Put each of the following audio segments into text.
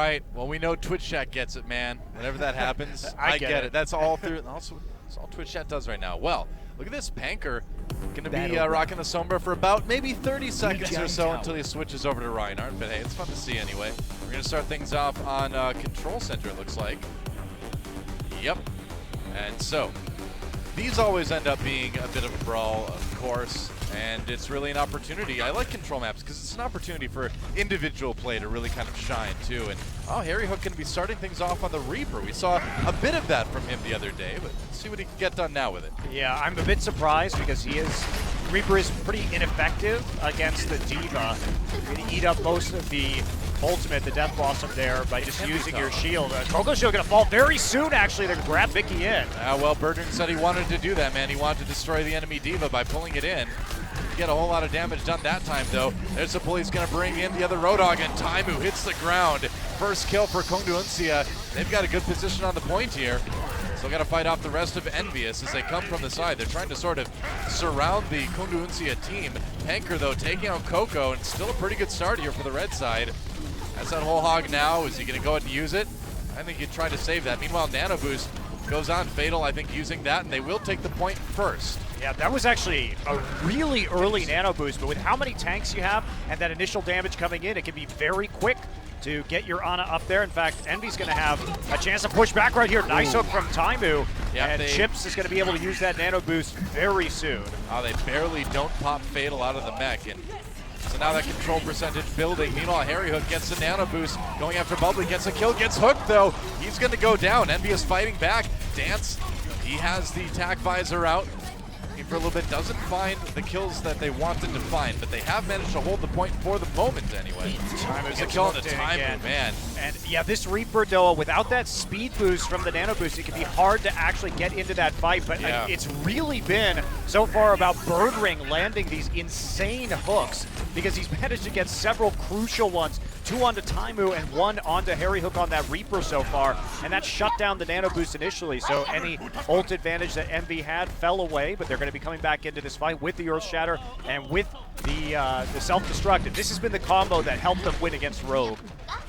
right. Well, we know Twitch chat gets it, man. Whenever that happens, I get it. That's all through. Also, that's all Twitch chat does right now. Well, look at this. Panker going to be rocking the Sombra for about maybe 30 seconds or so until he switches over to Reinhardt. But hey, it's fun to see anyway. We're going to start things off on Control Center, it looks like. Yep. And so, these always end up being a bit of a brawl, of course. And it's really an opportunity. I like control maps because it's an opportunity for individual play to really kind of shine too. And Harry Hook going to be starting things off on the Reaper. We saw a bit of that from him the other day, but let's see what he can get done now with it. Yeah, I'm a bit surprised because Reaper is pretty ineffective against the D.Va. You're going to eat up most of the ultimate, the death blossom there by just using your shield. KongDoo's shield going to fall very soon, actually. They're going to grab Vicky in. Well, Bertrand said he wanted to do that, man. He wanted to destroy the enemy D.Va by pulling it in. Get a whole lot of damage done that time, though. There's the police going to bring in the other Roadhog, and Taimu hits the ground. First kill for KongDoo. They've got a good position on the point here. Still got to fight off the rest of EnVyUs as they come from the side. They're trying to sort of surround the KongDoo team. Panker, though, taking out Coco, and still a pretty good start here for the red side. That's that whole hog now. Is he going to go ahead and use it? I think he'd try to save that. Meanwhile, Nano Boost goes on Fatal, I think, using that, and they will take the point first. Yeah, that was actually a really early Nano Boost, but with how many tanks you have and that initial damage coming in, it can be very quick to get your Ana up there. In fact, Envy's going to have a chance to push back right here. Nice hook from Taimu, and Chips is going to be able to use that Nano Boost very soon. They barely don't pop Fatal out of the mech, and so now that control percentage building. Meanwhile, Harry Hook gets the Nano Boost, going after Bubbly, gets a kill, gets hooked though. He's going to go down. EnVyUs fighting back. Dance, he has the attack visor out. For a little bit, doesn't find the kills that they wanted to find, but they have managed to hold the point for the moment anyway. There's a kill on the Taimu, man. And yeah, this Reaper, though, without that speed boost from the Nano Boost, it can be hard to actually get into that fight, but it's really been, so far, about Birdring landing these insane hooks, because he's managed to get several crucial ones, 2 onto Taimu and 1 onto Harry Hook on that Reaper so far, and that shut down the Nano Boost initially, so any ult advantage that Envy had fell away, but they're going to be coming back into this fight with the Earth Shatter and with the self-destruct. This has been the combo that helped them win against Rogue.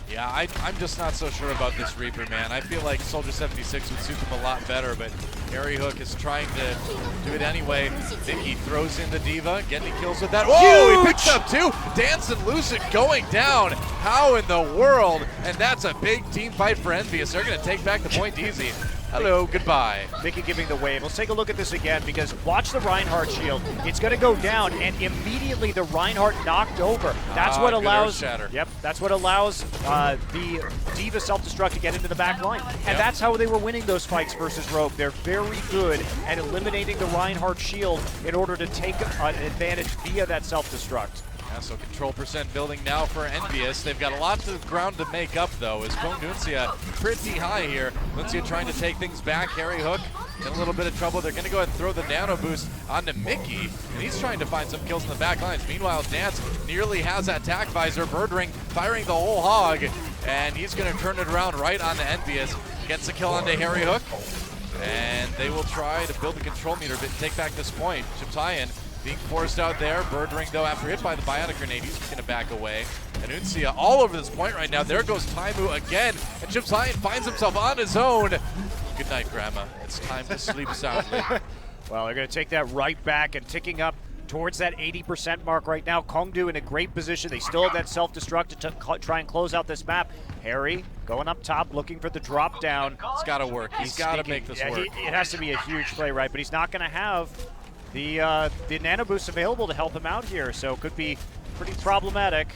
Yeah, I'm just not so sure about this Reaper, man. I feel like Soldier 76 would suit them a lot better, but Harry Hook is trying to do it anyway. Vicky throws in the D.Va, getting kills with that. Whoa, he picks up 2. Dance and Lucid going down. How in the world? And that's a big team fight for EnVyUs. They're going to take back the point easy. Hello, goodbye. Vicky giving the wave. Let's take a look at this again, because watch the Reinhardt shield. It's going to go down, and immediately the Reinhardt knocked over. That's what allows. Yep, that's what allows the D.Va self-destruct to get into the back line, and that's how they were winning those fights versus Rogue. They're very good at eliminating the Reinhardt shield in order to take an advantage via that self-destruct. So control percent building now for EnVyUs. They've got a lot of ground to make up, though, as KongDoo pretty high here. Luncia trying to take things back. Harry Hook in a little bit of trouble. They're going to go ahead and throw the Nano Boost onto Mickey, and he's trying to find some kills in the back lines. Meanwhile, Dance nearly has that attack visor. Birdring firing the whole hog, and he's going to turn it around right onto EnVyUs. Gets a kill onto Harry Hook, and they will try to build the control meter but take back this point. Chiptayan being forced out there. Birdring, though, after hit by the Bionic Grenade, he's going to back away. And Uncia all over this point right now. There goes Taimu again. And Chiptayan finds himself on his own. Good night, Grandma. It's time to sleep soundly. Well, they're going to take that right back and ticking up towards that 80% mark right now. KongDoo in a great position. They still have that self-destruct to try and close out this map. Harry going up top, looking for the drop down. It's got to work. He's got to make this work. It has to be a huge play, right? But he's not going to have the Nano Boost available to help him out here, so could be pretty problematic.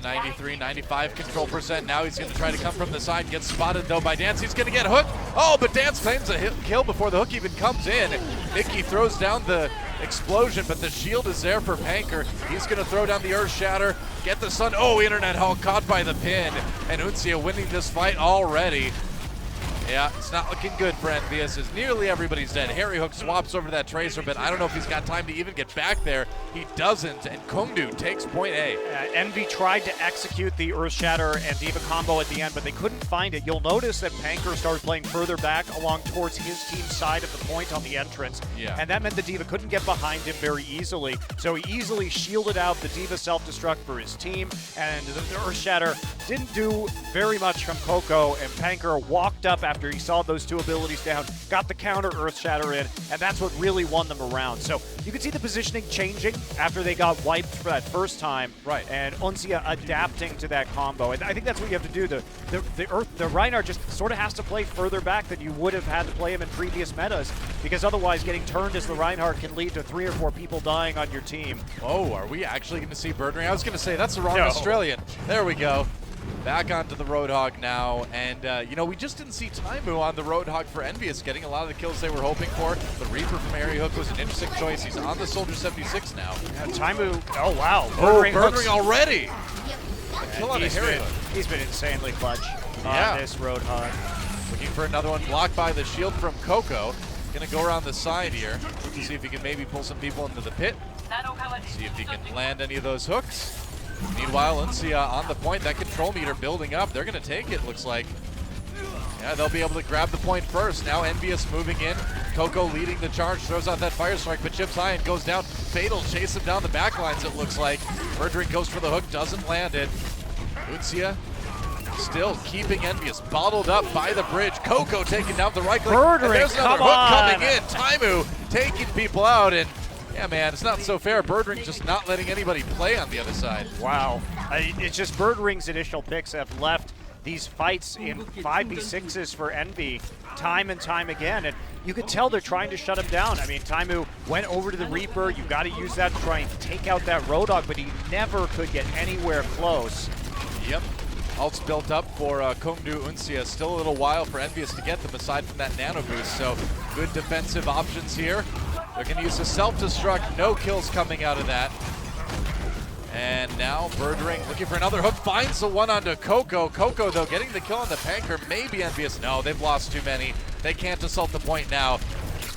93, 95 control percent. Now he's going to try to come from the side. Gets spotted, though, by Dance. He's going to get hooked. Oh, but Dance claims a kill before the hook even comes in. Mickey throws down the explosion, but the shield is there for Panker. He's going to throw down the Earth Shatter. Get the Sun. Oh, Internet Hall caught by the pin. And Uncia winning this fight already. Yeah, it's not looking good for EnVyUs as nearly everybody's dead. Harry Hook swaps over that Tracer, but I don't know if he's got time to even get back there. He doesn't, and KongDoo takes point A. Envy tried to execute the Earthshatter and D.Va combo at the end, but they couldn't find it. You'll notice that Panker started playing further back along towards his team's side of the point on the entrance, and that meant the D.Va couldn't get behind him very easily, so he easily shielded out the D.Va self-destruct for his team, and the Earthshatter didn't do very much from Coco, and Panker walked up after he saw those two abilities down, got the counter Earthshatter in, and that's what really won them around. So you can see the positioning changing after they got wiped for that first time, and Uncia adapting to that combo. And I think that's what you have to do. The Reinhardt just sort of has to play further back than you would have had to play him in previous metas, because otherwise getting turned as the Reinhardt can lead to 3 or 4 people dying on your team. Oh, are we actually going to see Birdring? I was going to say, that's the wrong Australian. There we go. Back onto the Roadhog now, and you know, we just didn't see Taimu on the Roadhog for EnVyUs getting a lot of the kills they were hoping for. The Reaper from Harry Hook was an interesting choice. He's on the Soldier 76 now. Taimu, oh wow. Birdring already. A kill on a Harry Hook. He's been insanely clutch on this Roadhog. Looking for another one, blocked by the shield from Coco. Gonna go around the side here, see if he can maybe pull some people into the pit. See if he can land any of those hooks. Meanwhile, Uncia on the point, that control meter building up. They're going to take it, looks like. Yeah, they'll be able to grab the point first. Now EnVyUs moving in. Coco leading the charge, throws out that fire strike, but chips high and goes down. Fatal chase him down the back lines, it looks like. Birdring goes for the hook, doesn't land it. Uncia still keeping EnVyUs bottled up by the bridge. Coco taking down the right click. Birdring, there's another hook coming in. Taimu taking people out, and yeah, man, it's not so fair. Birdring just not letting anybody play on the other side. Wow. It's just Birdring's initial picks have left these fights in 5v6s for Envy time and time again, and you could tell they're trying to shut him down. I mean, Taimu went over to the Reaper. You got to use that to try and take out that Roadhog, but he never could get anywhere close. Yep. Ults built up for KongDoo Uncia. Still a little while for EnVyUs to get them aside from that nano boost, so good defensive options here. They're going to use the self-destruct. No kills coming out of that. And now Birdring looking for another hook. Finds the one onto Coco. Coco, though, getting the kill on the Panker. Maybe EnVyUs. No, they've lost too many. They can't assault the point now.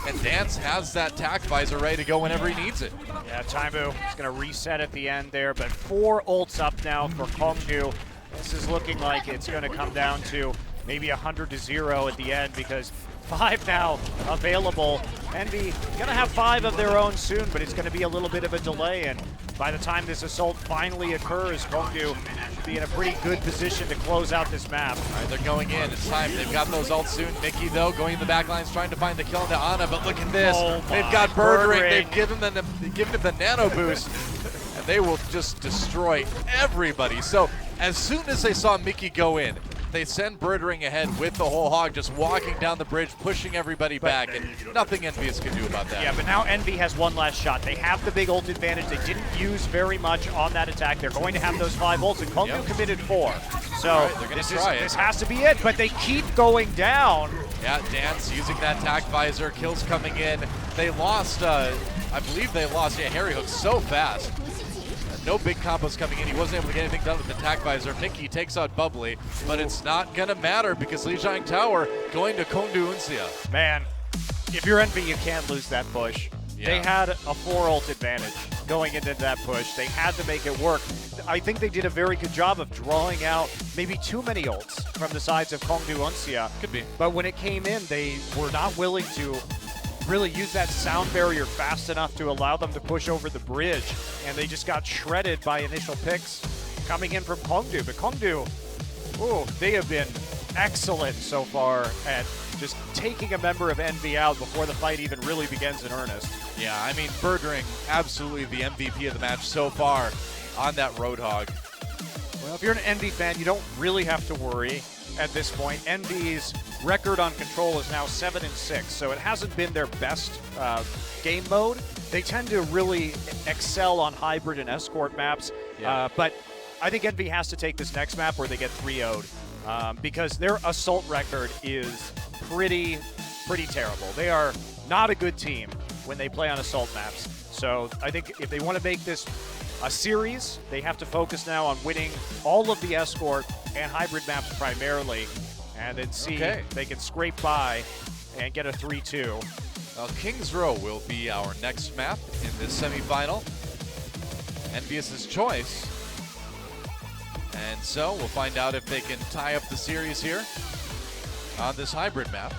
And Dance has that tack visor ready to go whenever he needs it. Yeah, Taimu is going to reset at the end there, but 4 ults up now for KongDoo. This is looking like it's going to come down to maybe 100-0 at the end, because 5 now available. Envy gonna have 5 of their own soon, but it's gonna be a little bit of a delay, and by the time this assault finally occurs, KongDoo should be in a pretty good position to close out this map. All right, they're going in. It's time. They've got those ults soon. Mickey, though, going in the back lines, trying to find the kill into Ana, but look at this. They've got Birdring. They've given him the nano boost, and they will just destroy everybody. So as soon as they saw Mickey go in, they send Birdring ahead with the whole hog, just walking down the bridge, pushing everybody back, and nothing EnVyUs can do about that. Yeah, but now Envy has one last shot. They have the big ult advantage. They didn't use very much on that attack. They're going to have those 5 ults, and KongDoo committed 4. So this has to be it, but they keep going down. Yeah, Dance using that tack visor, kills coming in. They lost, I believe they lost, Harry Hook so fast. No big combos coming in. He wasn't able to get anything done with the attack visor. Mickey takes out Bubbly, but it's not going to matter because Lijiang Tower going to KongDoo Uncia. Man, if you're Envy, you can't lose that push. Yeah. They had a 4 ult advantage going into that push. They had to make it work. I think they did a very good job of drawing out maybe too many ults from the sides of KongDoo Uncia. Could be. But when it came in, they were not willing to really use that sound barrier fast enough to allow them to push over the bridge, and they just got shredded by initial picks coming in from KongDoo. But KongDoo, they have been excellent so far at just taking a member of Envy out before the fight even really begins in earnest. Yeah, I mean, Birdring, absolutely the MVP of the match so far on that Roadhog. Well, if you're an Envy fan, you don't really have to worry at this point. Envy's record on control is now 7-6, so it hasn't been their best game mode. They tend to really excel on hybrid and escort maps, but I think Envy has to take this next map where they get 3-0'd because their assault record is pretty terrible. They are not a good team when they play on assault maps. So I think if they want to make this a series, they have to focus now on winning all of the escort and hybrid maps primarily. and then see if they can scrape by and get a 3-2. Well, Kings Row will be our next map in this semifinal. EnVyUs' choice. And so we'll find out if they can tie up the series here on this hybrid map.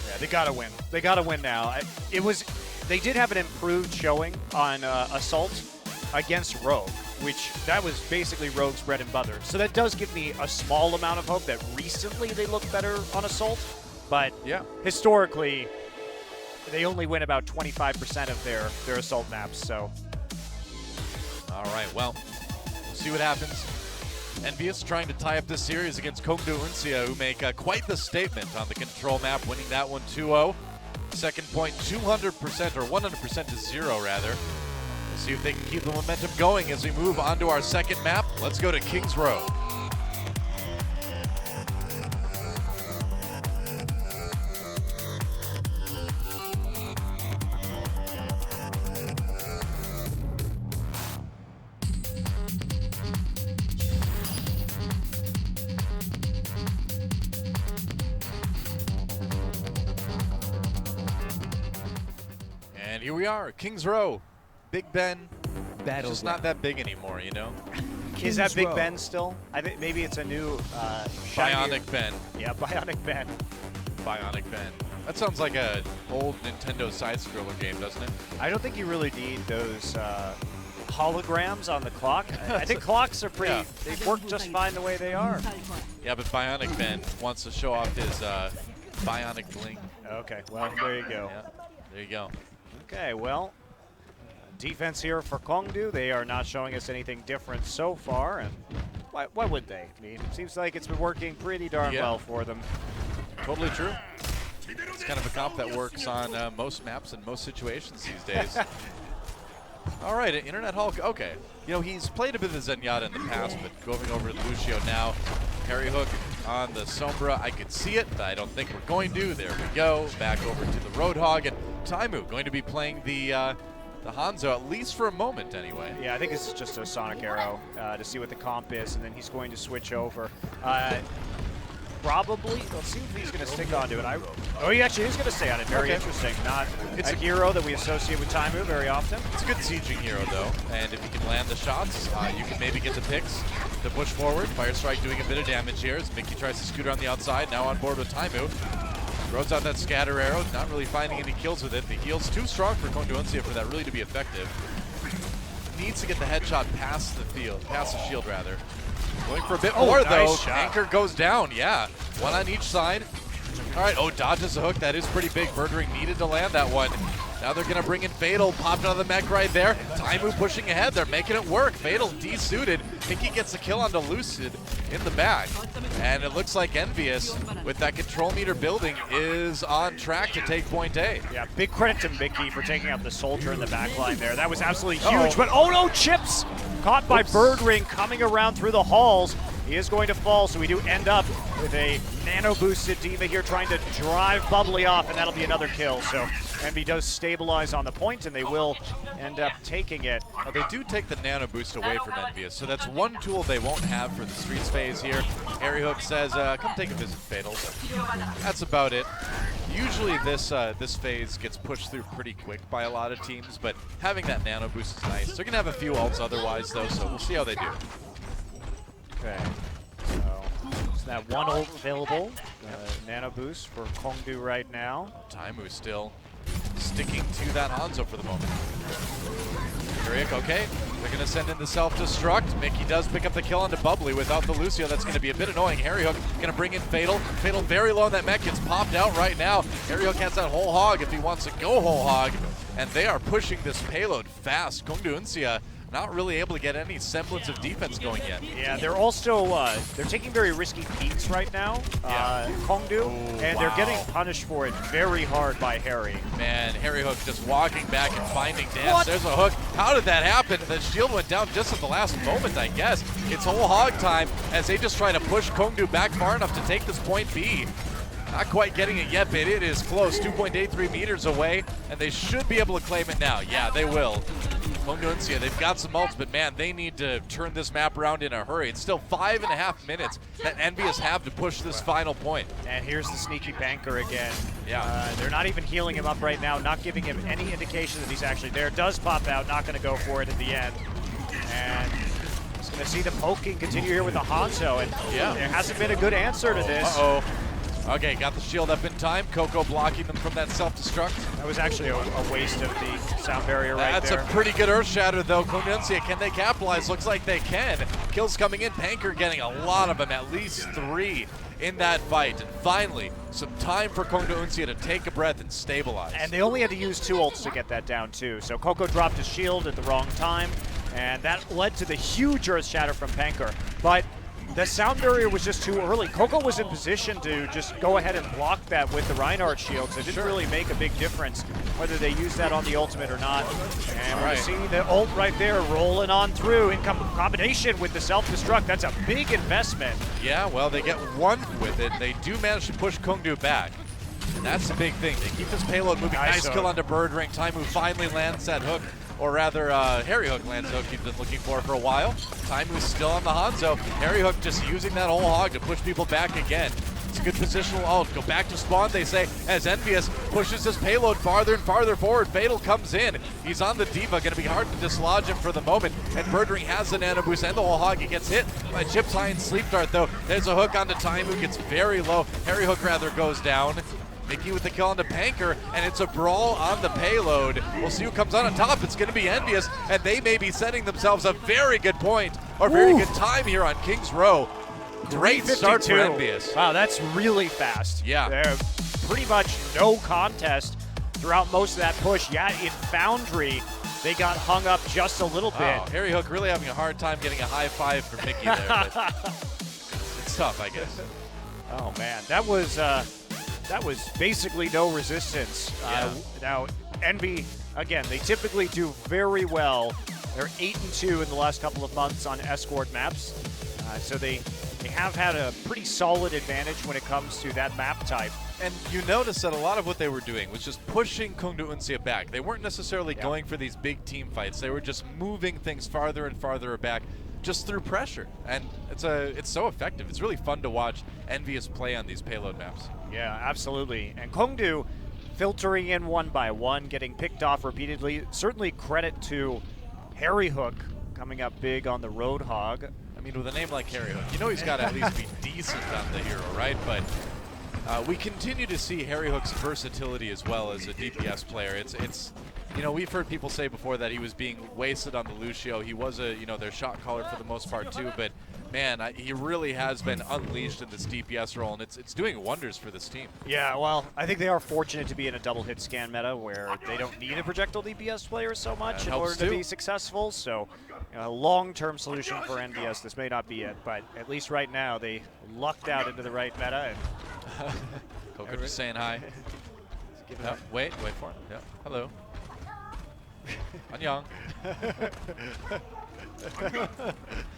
Yeah, they gotta win. They gotta win now. They did have an improved showing on Assault against Rogue, which that was basically Rogue's bread and butter. So that does give me a small amount of hope that recently they look better on Assault. But historically, they only win about 25% of their Assault maps. So, all right, well, we'll see what happens. EnVyUs trying to tie up this series against KongDoo Uncia, who make quite the statement on the control map, winning that one 2-0. Second point 200%, or 100% to 0 rather. We'll see if they can keep the momentum going as we move on to our second map. Let's go to Kings Row. And here we are, Kings Row. Big Ben. It's just not that big anymore, you know? Is that Big Ben still? I think maybe it's a new Bionic Ben. Yeah, Bionic Ben. Bionic Ben. That sounds like an old Nintendo side-scroller game, doesn't it? I don't think you really need those holograms on the clock. I think clocks are pretty, they work just fine the way they are. Yeah, but Bionic Ben wants to show off his bionic bling. Okay, well, there you go. Yeah, there you go. Okay, well, defense here for KongDoo. They are not showing us anything different so far, and why would they? I mean, it seems like it's been working pretty darn well for them. Totally true. It's kind of a comp that works on most maps and most situations these days. All right, Internet Hulk, okay. You know, he's played a bit of Zenyatta in the past, but going over to Lucio now. Harry Hook on the Sombra, I could see it, but I don't think we're going to. There we go, back over to the Roadhog, and Taimu going to be playing the Hanzo, at least for a moment anyway. Yeah, I think it's just a Sonic Arrow to see what the comp is, and then he's going to switch over. Probably, let's see if he's going to stick onto it. Oh, he actually is going to stay on it. Very interesting. Not a hero that we associate with Taimu very often. It's a good sieging hero, though, and if you can land the shots, you can maybe get the picks to push forward. Fire Strike doing a bit of damage here as Mickey tries to scoot around the outside, now on board with Taimu. Throws out that scatter arrow, not really finding any kills with it. The heal's too strong for KongDoo Uncia for that really to be effective. Needs to get the headshot past the field, past the shield rather. Going for a bit more though. Anchor goes down, yeah. One on each side. All right, dodges the hook. That is pretty big. Birdring needed to land that one. Now they're gonna bring in Fatal, popped out of the mech right there. Taimu pushing ahead, they're making it work. Fatal desuited. Pinky gets the kill onto Lucid in the back. And it looks like EnVyUs, with that control meter building, is on track to take point A. Yeah, big credit to Mickey for taking out the soldier in the back line there. That was absolutely huge, but oh no, Chips! Caught by Birdring coming around through the halls. He is going to fall, so we do end up with a nano-boosted D.Va here trying to drive Bubbly off, and that'll be another kill. So Envy does stabilize on the point, and they will end up taking it. They do take the nano boost away from EnVyUs, so that's one tool they won't have for the Streets phase here. Harry Hook says, come take a visit, Fatal. That's about it. Usually this phase gets pushed through pretty quick by a lot of teams, but having that nano boost is nice. They're going to have a few ults otherwise, though, so we'll see how they do. Okay, so that one ult available, nano boost for KongDoo right now. Taimu still sticking to that Hanzo for the moment. Eric, okay, they're going to send in the self-destruct. Mickey does pick up the kill onto Bubbly without the Lucio. That's going to be a bit annoying. Harry Hook going to bring in Fatal. Fatal very low on that mech, gets popped out right now. Harry Hook has that whole hog if he wants to go whole hog. And they are pushing this payload fast. KongDoo Uncia not really able to get any semblance of defense going yet. Yeah, they're also, they're taking very risky peeks right now, KongDoo, and they're getting punished for it very hard by Harry. Man, Harry Hook just walking back and finding dance. There's a hook. How did that happen? The shield went down just at the last moment, I guess. It's whole hog time as they just try to push KongDoo back far enough to take this point B. Not quite getting it yet, but it is close, 2.83 meters away, and they should be able to claim it now. Yeah, they will. KongDoo, they've got some ults, but man, they need to turn this map around in a hurry. It's still 5.5 minutes that EnVyUs have to push this final point. And here's the sneaky banker again. Yeah. They're not even healing him up right now, not giving him any indication that he's actually there. Does pop out, not going to go for it at the end. And he's going to see the poking continue here with the Hanzo, and there hasn't been a good answer to this. Uh-oh. Okay, got the shield up in time. Coco blocking them from that self-destruct. That was actually a waste of the sound barrier right there. That's a pretty good Earth Shatter, though. KongDoo, can they capitalize? Looks like they can. Kills coming in. Panker getting a lot of them, at least 3 in that fight. And finally, some time for KongDoo to take a breath and stabilize. And they only had to use 2 ults to get that down, too. So Coco dropped his shield at the wrong time, and that led to the huge Earth Shatter from Panker. But the sound barrier was just too early. Coco was in position to just go ahead and block that with the Reinhardt shield, so it didn't really make a big difference whether they used that on the ultimate or not. And we're seeing the ult right there rolling on through in combination with the self-destruct. That's a big investment. Yeah, well, they get 1 with it. They do manage to push KongDoo back. And that's the big thing. They keep this payload moving. Nice kill onto Birdring. Taimu finally lands that hook. Or rather, Harry Hook lands the hook he's been looking for a while. Taimu's still on the Hanzo. Harry Hook just using that whole hog to push people back again. It's a good positional ult. Go back to spawn, they say, as EnVyUs pushes his payload farther and farther forward. Fatal comes in. He's on the Diva. Going to be hard to dislodge him for the moment. And Birdring has the nano boost and the whole hog. He gets hit by Chips High and Sleep Dart, though. There's a hook onto Taimu. Gets very low. Harry Hook, rather, goes down. Mickey with the kill on the Panker, and it's a brawl on the payload. We'll see who comes on top. It's going to be EnVyUs, and they may be setting themselves a very good point, or very good time here on Kings Row. Great start for EnVyUs. Wow, that's really fast. Yeah. They're pretty much no contest throughout most of that push. Yeah, in Foundry, they got hung up just a little bit. Harry Hook really having a hard time getting a high five from Mickey there, but it's tough, I guess. Oh, man, that was basically no resistance. Now, Envy, again, they typically do very well. They're 8-2 in the last couple of months on escort maps. So they have had a pretty solid advantage when it comes to that map type. And you notice that a lot of what they were doing was just pushing KongDoo back. They weren't necessarily going for these big team fights. They were just moving things farther and farther back just through pressure. And it's so effective. It's really fun to watch EnVyUs play on these payload maps. Yeah, absolutely. And KongDoo filtering in one by one, getting picked off repeatedly. Certainly credit to Harry Hook coming up big on the Roadhog. I mean, with a name like Harry Hook, you know he's got to at least be decent on the hero, right? But we continue to see Harry Hook's versatility as well as a DPS player. It's you know, we've heard people say before that he was being wasted on the Lucio. He was their shot caller for the most part too, but man, he really has been unleashed in this DPS role, and it's doing wonders for this team. Yeah, well, I think they are fortunate to be in a double hit scan meta where they don't need a projectile DPS player so much in order to be successful. So, a long-term solution for EnVyUs. This may not be it, but at least right now they lucked out into the right meta. And Coco just saying hi. Wait for him. Yeah. Hello. Annyeong.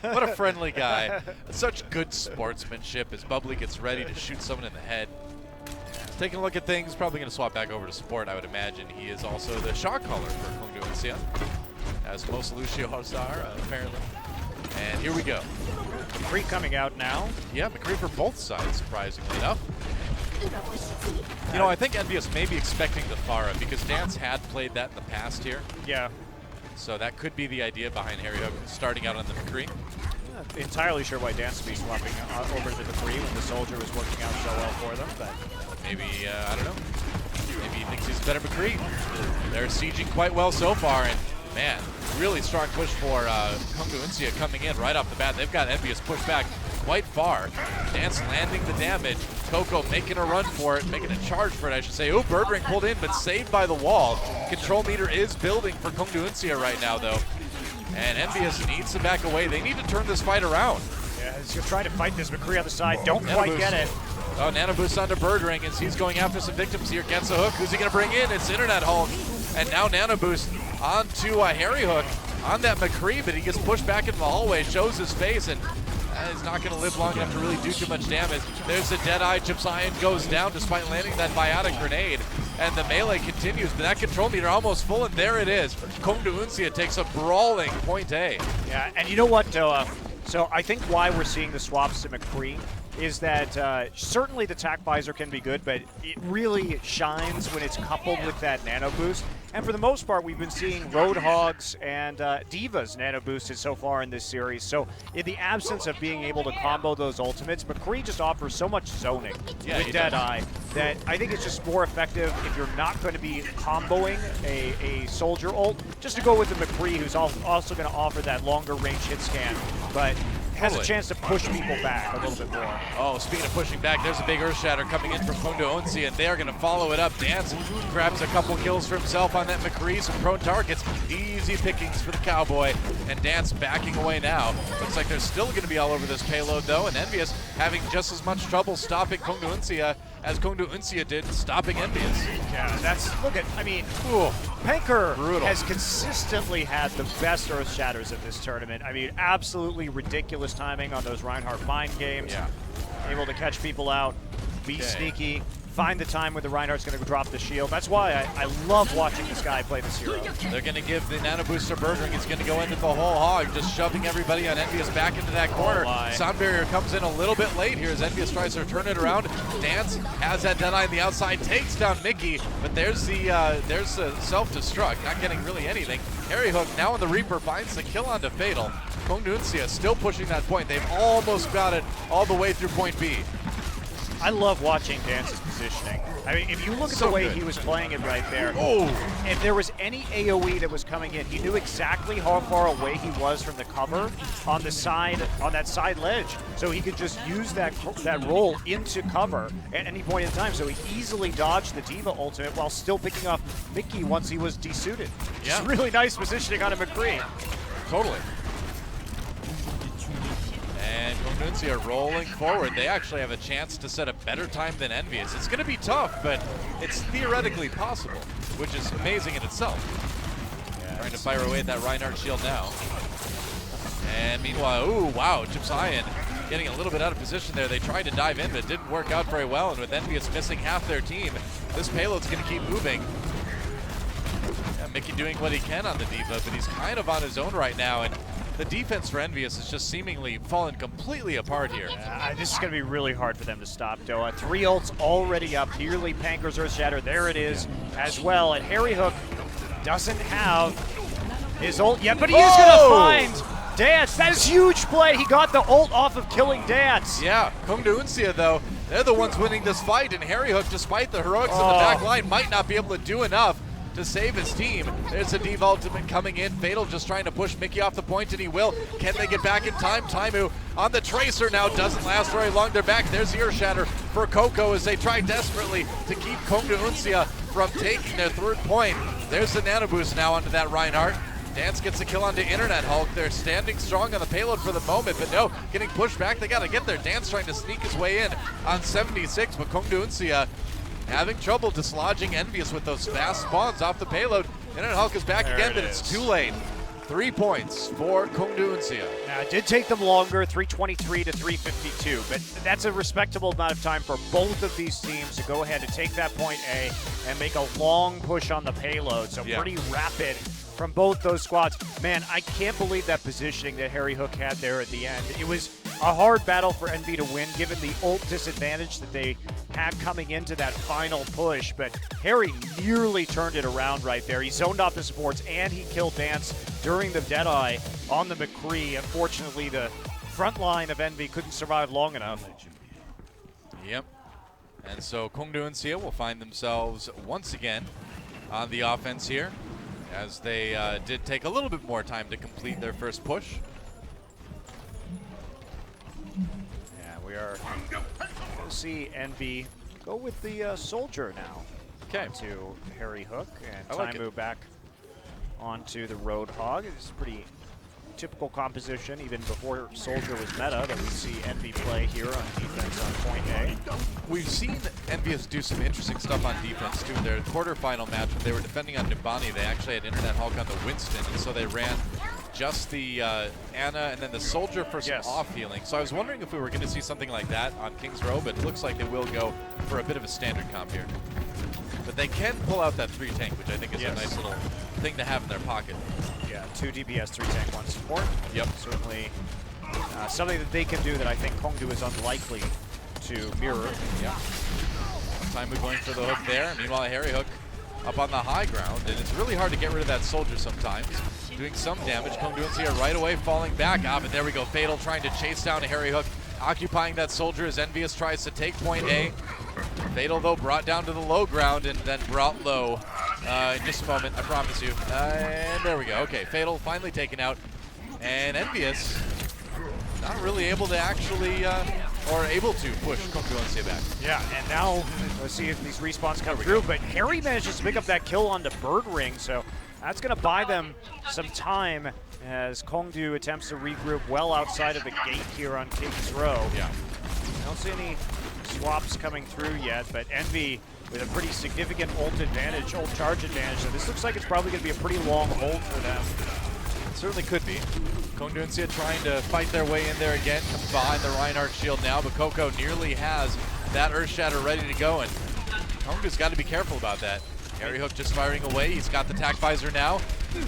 What a friendly guy. Such good sportsmanship as Bubbly gets ready to shoot someone in the head. Taking a look at things, probably going to swap back over to support, I would imagine. He is also the shot caller for KongDoo, as most Lucios are, apparently. And here we go. McCree coming out now. Yeah, McCree for both sides, surprisingly enough. You know, I think EnVyUs may be expecting the Pharah because Dance had played that in the past here. Yeah. So that could be the idea behind Harry Hook starting out on the McCree. Not entirely sure why Dance would be swapping over to the McCree when the Soldier was working out so well for them, but maybe, I don't know. Maybe he thinks he's a better McCree. They're sieging quite well so far, and man, really strong push for KongDoo coming in right off the bat. They've got EnVyUs pushed back quite far. Dance landing the damage. Coco making a run for it, making a charge for it, I should say. Oh, Birdring pulled in, but saved by the wall. Control meter is building for KongDoo right now, though. And EnVyUs needs to back away. They need to turn this fight around. Yeah, he's gonna try to fight this McCree on the side. Don't quite get it. Oh, Nano Boost onto Birdring as he's going after some victims here. Gets a hook. Who's he gonna bring in? It's Internet Hulk. And now Nano Boost onto Harry Hook on that McCree, but he gets pushed back into the hallway, shows his face, and he's not going to live long enough to really do too much damage. There's the Deadeye. Chips Iron goes down despite landing that biotic grenade. and the melee continues, but that control meter almost full, and there it is. KongDoo takes a brawling point A. Yeah, and you know what, Doa? So I think why we're seeing the swaps to McCree is that certainly the TAC visor can be good, but it really shines when it's coupled with that nano boost. And for the most part, we've been seeing Roadhogs and D.Va's nano boosted so far in this series. So in the absence of being able to combo those ultimates, McCree just offers so much zoning with Deadeye that I think it's just more effective if you're not going to be comboing a soldier ult, just to go with the McCree, who's also going to offer that longer range hit scan, but has a chance to push people back a little bit more. Oh, speaking of pushing back, there's a big Earth Shatter coming in from KongDoo, and they're going to follow it up. Dance grabs a couple kills for himself on that McCree, some prone targets. Easy pickings for the Cowboy, and Dance backing away now. Looks like they're still going to be all over this payload, though, and EnVyUs having just as much trouble stopping KongDoo as KongDoo did stopping EnVyUs. Yeah, Panker has consistently had the best Earth Shatters of this tournament. I mean, absolutely ridiculous timing on those Reinhardt mind games. Yeah. Able to catch people out, be sneaky, find the time where the Reinhardt's going to drop the shield. That's why I love watching this guy play this hero. They're going to give the nano booster Bergering. He's going to go into the whole hog, just shoving everybody on EnVyUs back into that corner. Sound barrier comes in a little bit late here as EnVyUs tries to turn it around. Dance has that Deadeye on the outside, takes down Mickey, but there's the self-destruct, not getting really anything. Harry Hook now on the Reaper finds the kill onto Fatal. KongDoo still pushing that point. They've almost got it all the way through point B. I love watching Dance's positioning. I mean, if you look at the way he was playing it right there, if there was any AoE that was coming in, he knew exactly how far away he was from the cover on the side, on that side ledge, so he could just use that roll into cover at any point in time. So he easily dodged the D.Va ultimate while still picking off Mickey once he was desuited. Yeah. Just really nice positioning on a McCree. Totally. And KongDoo rolling forward. They actually have a chance to set a better time than EnVyUs. It's going to be tough, but it's theoretically possible, which is amazing in itself. Yeah, trying to fire away at that Reinhardt shield now. And meanwhile, ooh, wow, Chipsayan getting a little bit out of position there. They tried to dive in, but it didn't work out very well. And with EnVyUs missing half their team, this payload's going to keep moving. Yeah, Mickey doing what he can on the D.Va, but he's kind of on his own right now. And the defense for EnVyUs is just seemingly fallen completely apart here. This is going to be really hard for them to stop, Doa. 3 ults already up. Clearly, Panker's Earth Shatter, there it is as well. And Harry Hook doesn't have his ult yet, but he is going to find Dance. That is huge play. He got the ult off of killing Dance. Yeah, KongDoo, though, they're the ones winning this fight, and Harry Hook, despite the heroics of the back line, might not be able to do enough to save his team. There's a D.Va ultimate coming in. Fatal just trying to push Mickey off the point, and he will. Can they get back in time? Taimu on the Tracer now, doesn't last very long. They're back. There's the Earth Shatter for Coco as they try desperately to keep KongDoo from taking their 3rd point. There's the nano boost now onto that Reinhardt. Dance gets a kill onto Internet Hulk. They're standing strong on the payload for the moment, but no, getting pushed back. They got to get there. Dance trying to sneak his way in on 76, but KongDoo having trouble dislodging EnVyUs with those fast spawns off the payload. Internet Hulk is back again, but it's too late. 3 points for KongDoo. Now, it did take them longer, 323 to 352, but that's a respectable amount of time for both of these teams to go ahead and take that point A and make a long push on the payload. So pretty rapid from both those squads. Man, I can't believe that positioning that Harry Hook had there at the end. It was a hard battle for EnVy to win, given the ult disadvantage that they had coming into that final push, but Harry nearly turned it around right there. He zoned off the supports, and he killed Dance during the Deadeye on the McCree. Unfortunately, the front line of EnVy couldn't survive long enough. Yep. And so KongDoo will find themselves once again on the offense here, as they did take a little bit more time to complete their first push. Yeah, we are going to see EnVy go with the Soldier now. Okay. To Harry Hook, and Taimu back onto the Roadhog. It's pretty typical composition, even before Soldier was meta, that we see EnVy play here on defense on point A. We've seen EnVyUs do some interesting stuff on defense too. Their quarterfinal match, when they were defending on Nimbani, they actually had Internet Hulk on the Winston, and so they ran just the Ana and then the Soldier for some off healing. So I was wondering if we were going to see something like that on King's Row, but it looks like they will go for a bit of a standard comp here. But but they can pull out that 3 tank, which I think is a nice little thing to have in their pocket. Yeah, 2 DPS, 3 tank, 1 support. Yep. Certainly something that they can do that I think KongDoo is unlikely to mirror. Yeah. Timely going for the hook there. Meanwhile, Harry Hook up on the high ground, and it's really hard to get rid of that soldier sometimes. Doing some damage. KongDoo right away falling back. But there we go. Fatal trying to chase down Harry Hook, occupying that soldier as EnVyUs tries to take point A. Fatal, though, brought down to the low ground and then brought low. In just a moment, I promise you. And there we go. Okay, Fatal finally taken out. And EnVyUs not really able to actually, or able to push KongDoo back. Yeah, and now let's see if these respawns come through. But Harry manages to pick up that kill onto Bird Ring, so that's going to buy them some time as KongDoo attempts to regroup well outside of the gate here on King's Row. Yeah. I don't see any swaps coming through yet, but Envy with a pretty significant ult advantage, ult charge advantage. So this looks like it's probably going to be a pretty long hold for them. It certainly could be. KongDoo trying to fight their way in there again, comes behind the Reinhardt shield now, but Coco nearly has that Earth Shatter ready to go, and KongDoo's got to be careful about that. Harry Hook just firing away. He's got the tack visor now.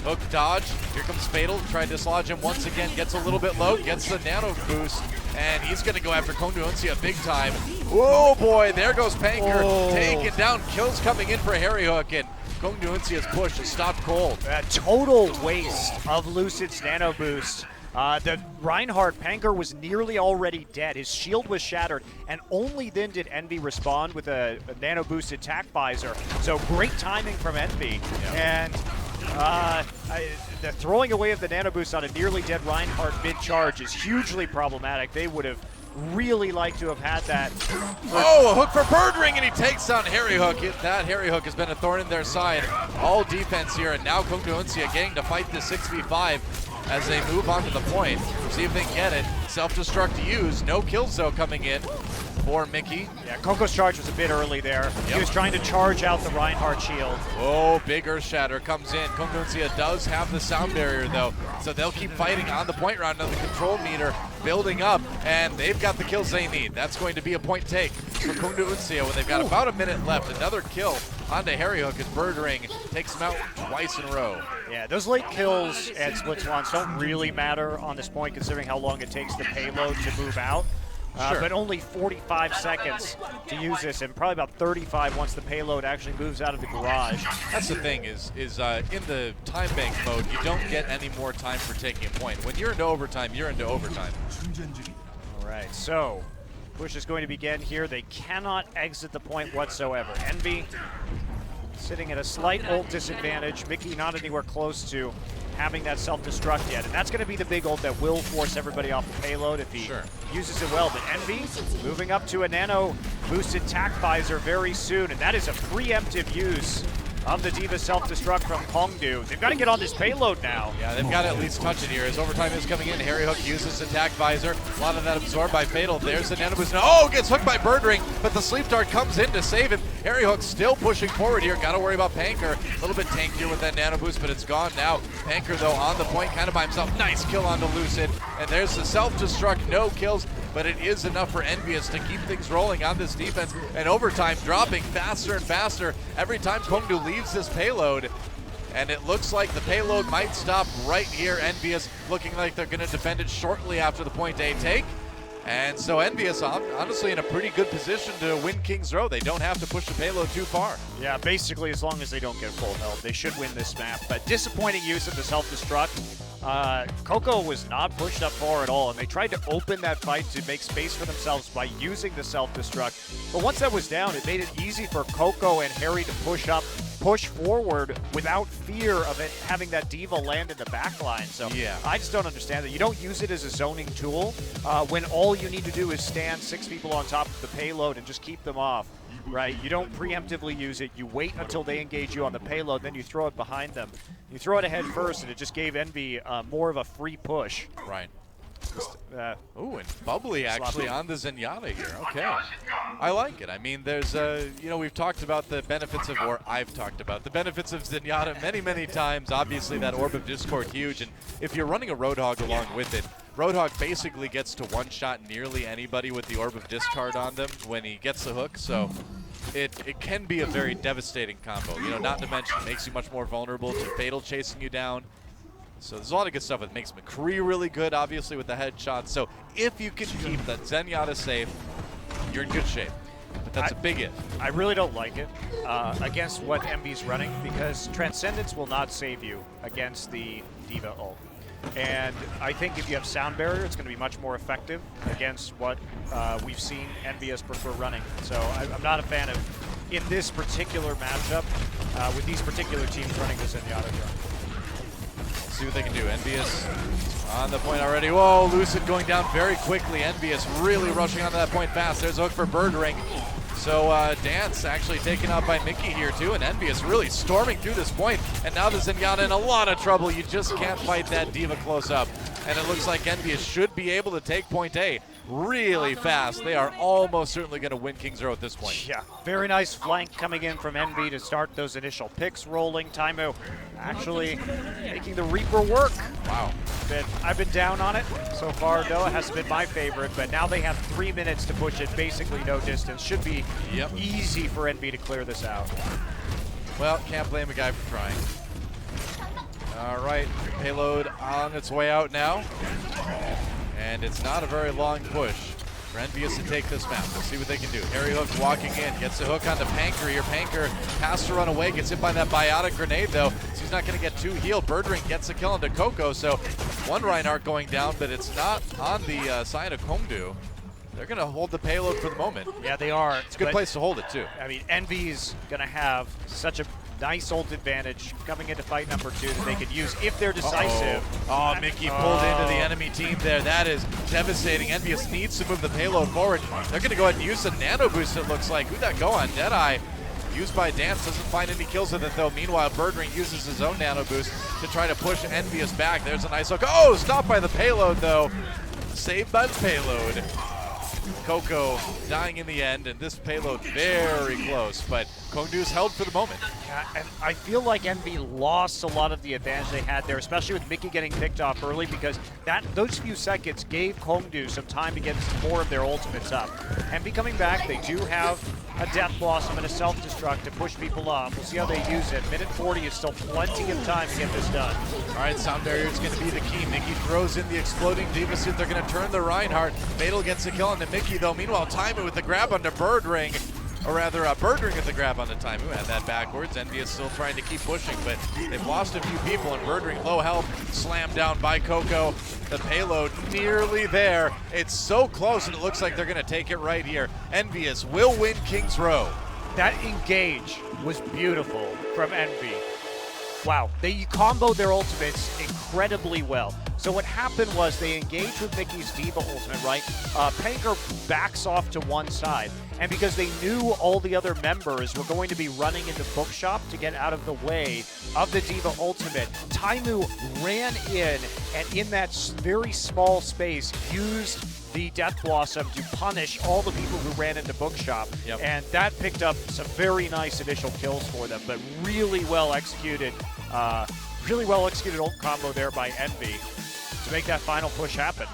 Hook dodge. Here comes Fatal. Try to dislodge him once again. Gets a little bit low. Gets the nano boost. And he's going to go after KongDoo big time. Oh boy, there goes Panker. Taken down. Kills coming in for Harry Hook. And KongDoo's push is stopped cold. A total waste of Lucid's nano boost. The Reinhardt Panker was nearly already dead. His shield was shattered, and only then did Envy respond with a nano boosted tack visor. So great timing from Envy. And the throwing away of the nano boost on a nearly dead Reinhardt mid-charge is hugely problematic. They would have really liked to have had that. Oh, a hook for Bird Ring, and he takes down Harry Hook. That Harry Hook has been a thorn in their side all defense here, and now KongDoo getting to fight the 6v5 as they move on to the point. See if they can get it. Self-destruct used. No kills, though, coming in for Mickey. Yeah, Coco's charge was a bit early there. Yep. He was trying to charge out the Reinhardt shield. Oh, big Earth Shatter comes in. KongDoo does have the sound barrier, though, so they'll keep fighting on the point round. Now the control meter building up, and they've got the kills they need. That's going to be a point take for KongDoo when they've got about a minute left. Another kill onto Harry Hook as Bird Ring takes him out twice in a row. Yeah, those late kills at Split Swans don't really matter on this point, considering how long it takes the payload to move out. Sure. But only 45 seconds to use this, and probably about 35 once the payload actually moves out of the garage. That's the thing is in the time bank mode, you don't get any more time for taking a point. When you're into overtime, you're into overtime. All right, so push is going to begin here. They cannot exit the point whatsoever. Envy sitting at a slight ult disadvantage. Mickey not anywhere close to having that self-destruct yet, and that's going to be the big ult that will force everybody off the payload if he uses it well. But Envy moving up to a nano boosted tack visor very soon, and that is a preemptive use of the D.Va self-destruct from KongDoo. They've got to get on this payload now. Yeah, they've got to at least touch it here. As overtime is coming in, Harry Hook uses attack visor. A lot of that absorbed by Fatal. There's the nano boost. Oh, gets hooked by Bird Ring, but the sleep dart comes in to save him. Harry Hook still pushing forward here. Got to worry about Panker. A little bit tankier with that nano boost, but it's gone now. Panker, though, on the point, kind of by himself. Nice kill onto Lucid. And there's the self-destruct. No kills, but it is enough for EnVyUs to keep things rolling on this defense. And overtime dropping faster and faster every time KongDoo leaves this payload. And it looks like the payload might stop right here. EnVyUs looking like they're going to defend it shortly after the point A take. And so EnVyUs honestly in a pretty good position to win King's Row. They don't have to push the payload too far. Yeah, basically as long as they don't get full health, they should win this map. But disappointing use of the self-destruct. Coco was not pushed up far at all, and they tried to open that fight to make space for themselves by using the self-destruct. But once that was down, it made it easy for Coco and Harry to push forward without fear of it having that D.Va land in the back line. So yeah. I just don't understand that. You don't use it as a zoning tool when all you need to do is stand 6 people on top of the payload and just keep them off. Right, you don't preemptively use it. You wait until they engage you on the payload, then you throw it behind them. You throw it ahead first, and it just gave Envy more of a free push. Right. Ooh, and Bubbly actually on the Zenyatta here. Okay, I like it. I mean, there's we've talked about the benefits of, or I've talked about the benefits of Zenyatta many times. Obviously, that Orb of Discord huge, and if you're running a Roadhog along with it, Roadhog basically gets to one-shot nearly anybody with the Orb of Discard on them when he gets the hook. So it can be a very devastating combo. You know, not to mention it makes you much more vulnerable to Fatal chasing you down. So there's a lot of good stuff. It makes McCree really good, obviously, with the headshots. So if you can keep that Zenyatta safe, you're in good shape. But that's a big if. I really don't like it against what EnVy's running, because Transcendence will not save you against the D.Va ult. And I think if you have Sound Barrier, it's going to be much more effective against what we've seen EnVyUs prefer running. So I'm not a fan of, in this particular matchup, with these particular teams running the Zenyatta drone. See what they can do. EnVyUs on the point already. Whoa, Lucid going down very quickly. EnVyUs really rushing onto that point fast. There's a hook for Birdring. So Dance actually taken out by Mickey here too, and EnVyUs really storming through this point. And now the Zenyatta in a lot of trouble. You just can't fight that D.Va close up. And it looks like EnVyUs should be able to take point A really fast. They are almost certainly going to win King's Row at this point. Yeah, very nice flank coming in from EnVy to start those initial picks rolling. Taimu actually making the Reaper work. Wow. I've been down on it so far, though. It hasn't been my favorite, but now they have 3 minutes to push it basically no distance. Should be easy for EnVy to clear this out. Well, can't blame a guy for trying. All right, payload on its way out now. And it's not a very long push for EnVyUs to take this map. Let's see what they can do. Harry Hook walking in, gets the hook onto Panker here. Panker has to run away, gets hit by that biotic grenade though, so he's not going to get too healed. Birdring gets the kill onto Coco, so one Reinhardt going down, but it's not on the side of KongDoo. They're going to hold the payload for the moment. Yeah, they are. It's a good place to hold it too. I mean, EnVy's going to have such a nice ult advantage coming into fight number 2 that they could use if they're decisive. Oh, Mickey pulled into the enemy team there. That is devastating. EnVyUs needs to move the payload forward. They're going to go ahead and use the nano boost, it looks like. Who'd that go on? Deadeye. Used by Dance, doesn't find any kills with it though. Meanwhile, Birdring uses his own nano boost to try to push EnVyUs back. There's a nice hook. Oh, stopped by the payload though. Saved by the payload. Coco dying in the end, and this payload very close, but KongDoo's held for the moment. Yeah, and I feel like EnVy lost a lot of the advantage they had there, especially with Mickey getting picked off early, because those few seconds gave KongDoo some time to get more of their ultimates up. EnVy coming back, they do have a Death Blossom and a Self-Destruct to push people off. We'll see how they use it. Minute 40 is still plenty of time to get this done. All right, Sound Barrier is going to be the key. Mickey throws in the exploding D.Va suit. They're going to turn the Reinhardt. Fatal gets the kill on the Mickey, though. Meanwhile, Taimu with the grab onto Birdring. Or rather, Birdring with the grab on the Taimu. Had that backwards. EnVyUs still trying to keep pushing, but they've lost a few people, and Birdring low health, slammed down by Coco. The payload nearly there. It's so close, and it looks like they're going to take it right here. EnVyUs will win King's Row. That engage was beautiful from EnVy. Wow, they comboed their ultimates incredibly well. So what happened was they engaged with Mickey's D.Va ultimate, right? Panker backs off to one side, and because they knew all the other members were going to be running into Bookshop to get out of the way of the D.Va ultimate, Taimu ran in, and in that very small space used the Death Blossom to punish all the people who ran into Bookshop. And that picked up some very nice initial kills for them, but really well executed ult combo there by EnVy to make that final push happen.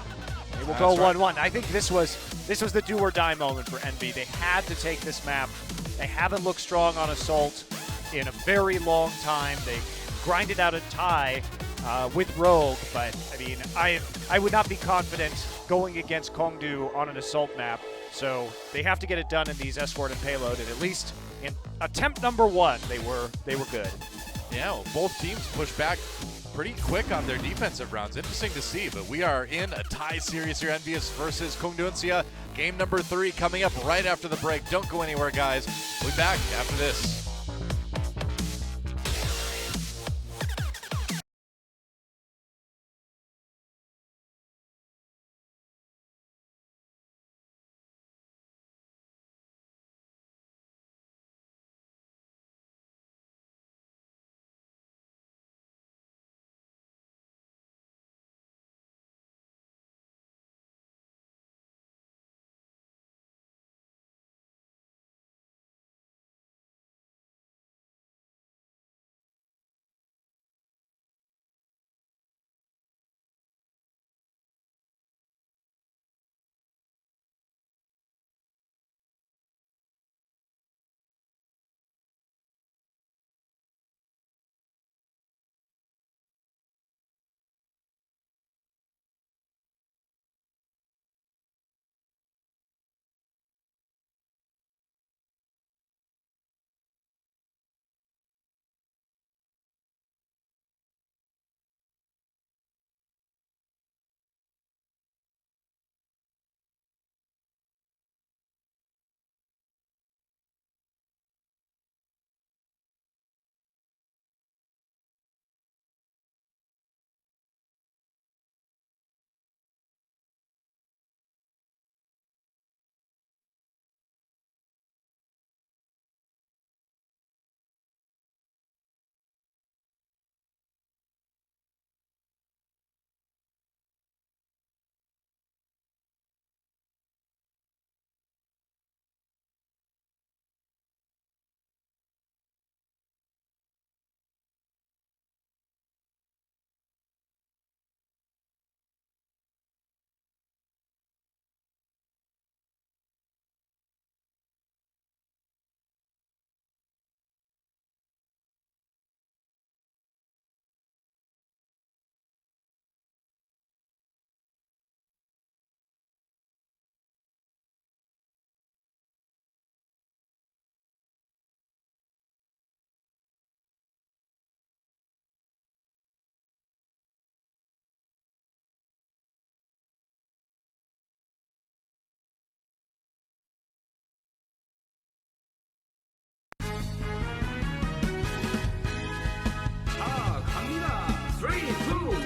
They will go 1-1. I think this was the do or die moment for EnVy. They had to take this map. They haven't looked strong on Assault in a very long time. They grinded out a tie with Rogue, but I mean, I would not be confident going against KongDoo on an Assault map. So they have to get it done in these Escort and Payload, and at least in attempt number 1, they were good. Yeah, well, both teams pushed back pretty quick on their defensive rounds. Interesting to see, but we are in a tie series here. EnVyUs versus KongDoo. Game number 3 coming up right after the break. Don't go anywhere, guys. We'll be back after this.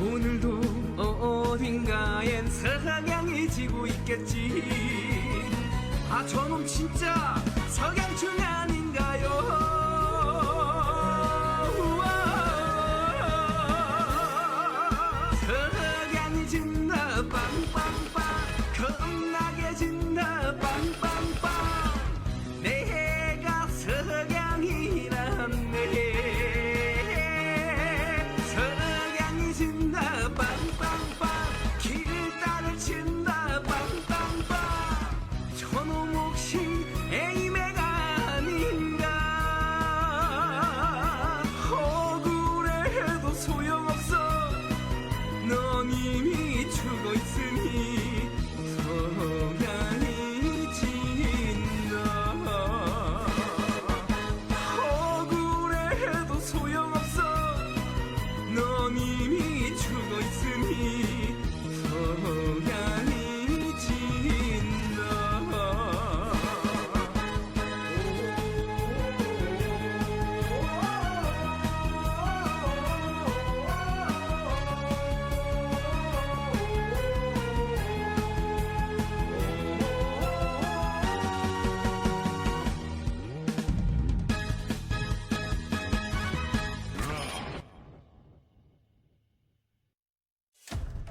오늘도 어딘가엔 석양이 지고 있겠지. 아 저놈 진짜 석양충 아닌가요? 우와. 석양이 진다 빵빵빵 겁나게 진다 빵빵빵 내가 석양이란네. 석양이 진다 빵빵빵 길다를 친다 빵빵빵 저놈 혹시 에이매가 아닌가. 억울해도 소용없어 넌 이미 죽어 있으니 석양이 진다. 억울해도 소용없어 넌 이미 죽어 있으니 석양이 진다.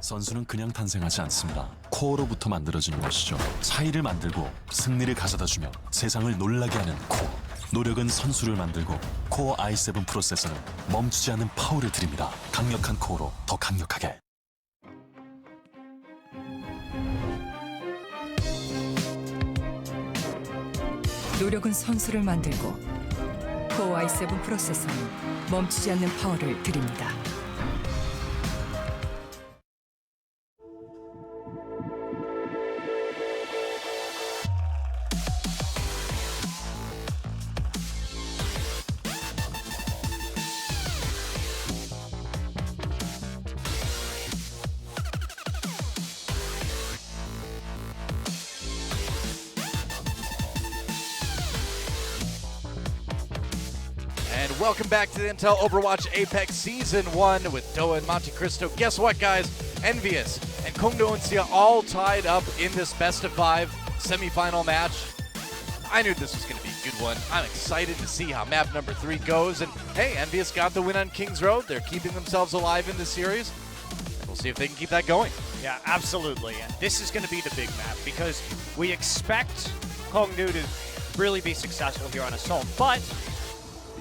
선수는 그냥 탄생하지 않습니다. 코어로부터 만들어지는 것이죠. 차이를 만들고 승리를 가져다주며 세상을 놀라게 하는 코어. 노력은 선수를 만들고 코어 i7 프로세서는 멈추지 않는 파워를 드립니다. 강력한 코어로 더 강력하게. 노력은 선수를 만들고 코어 i7 프로세서는 멈추지 않는 파워를 드립니다. And welcome back to the Intel Overwatch Apex Season 1 with Doa and Monte Cristo. Guess what, guys? EnVyUs and KongDoo and Sia all tied up in this best-of-5 semifinal match. I knew this was going to be a good one. I'm excited to see how map number 3 goes. And hey, EnVyUs got the win on King's Road. They're keeping themselves alive in this series. We'll see if they can keep that going. Yeah, absolutely. And this is going to be the big map because we expect KongDoo to really be successful here on Assault. But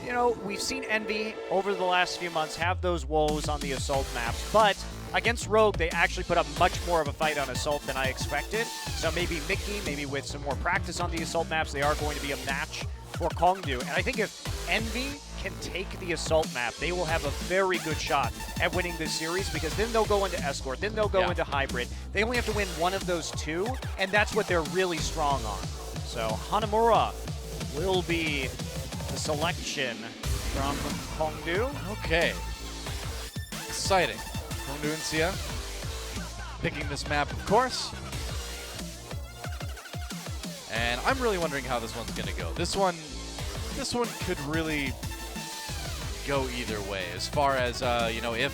you know, we've seen Envy over the last few months have those woes on the Assault maps, but against Rogue, they actually put up much more of a fight on Assault than I expected. So maybe Mickey, maybe with some more practice on the Assault maps, they are going to be a match for KongDoo. And I think if Envy can take the Assault map, they will have a very good shot at winning this series, because then they'll go into Escort, then they'll go into Hybrid. They only have to win one of those two, and that's what they're really strong on. So Hanamura will be the selection from KongDoo. Okay. Exciting. KongDoo and Sia picking this map, of course. And I'm really wondering how this one's going to go. This one could really go either way, as far as, you know, if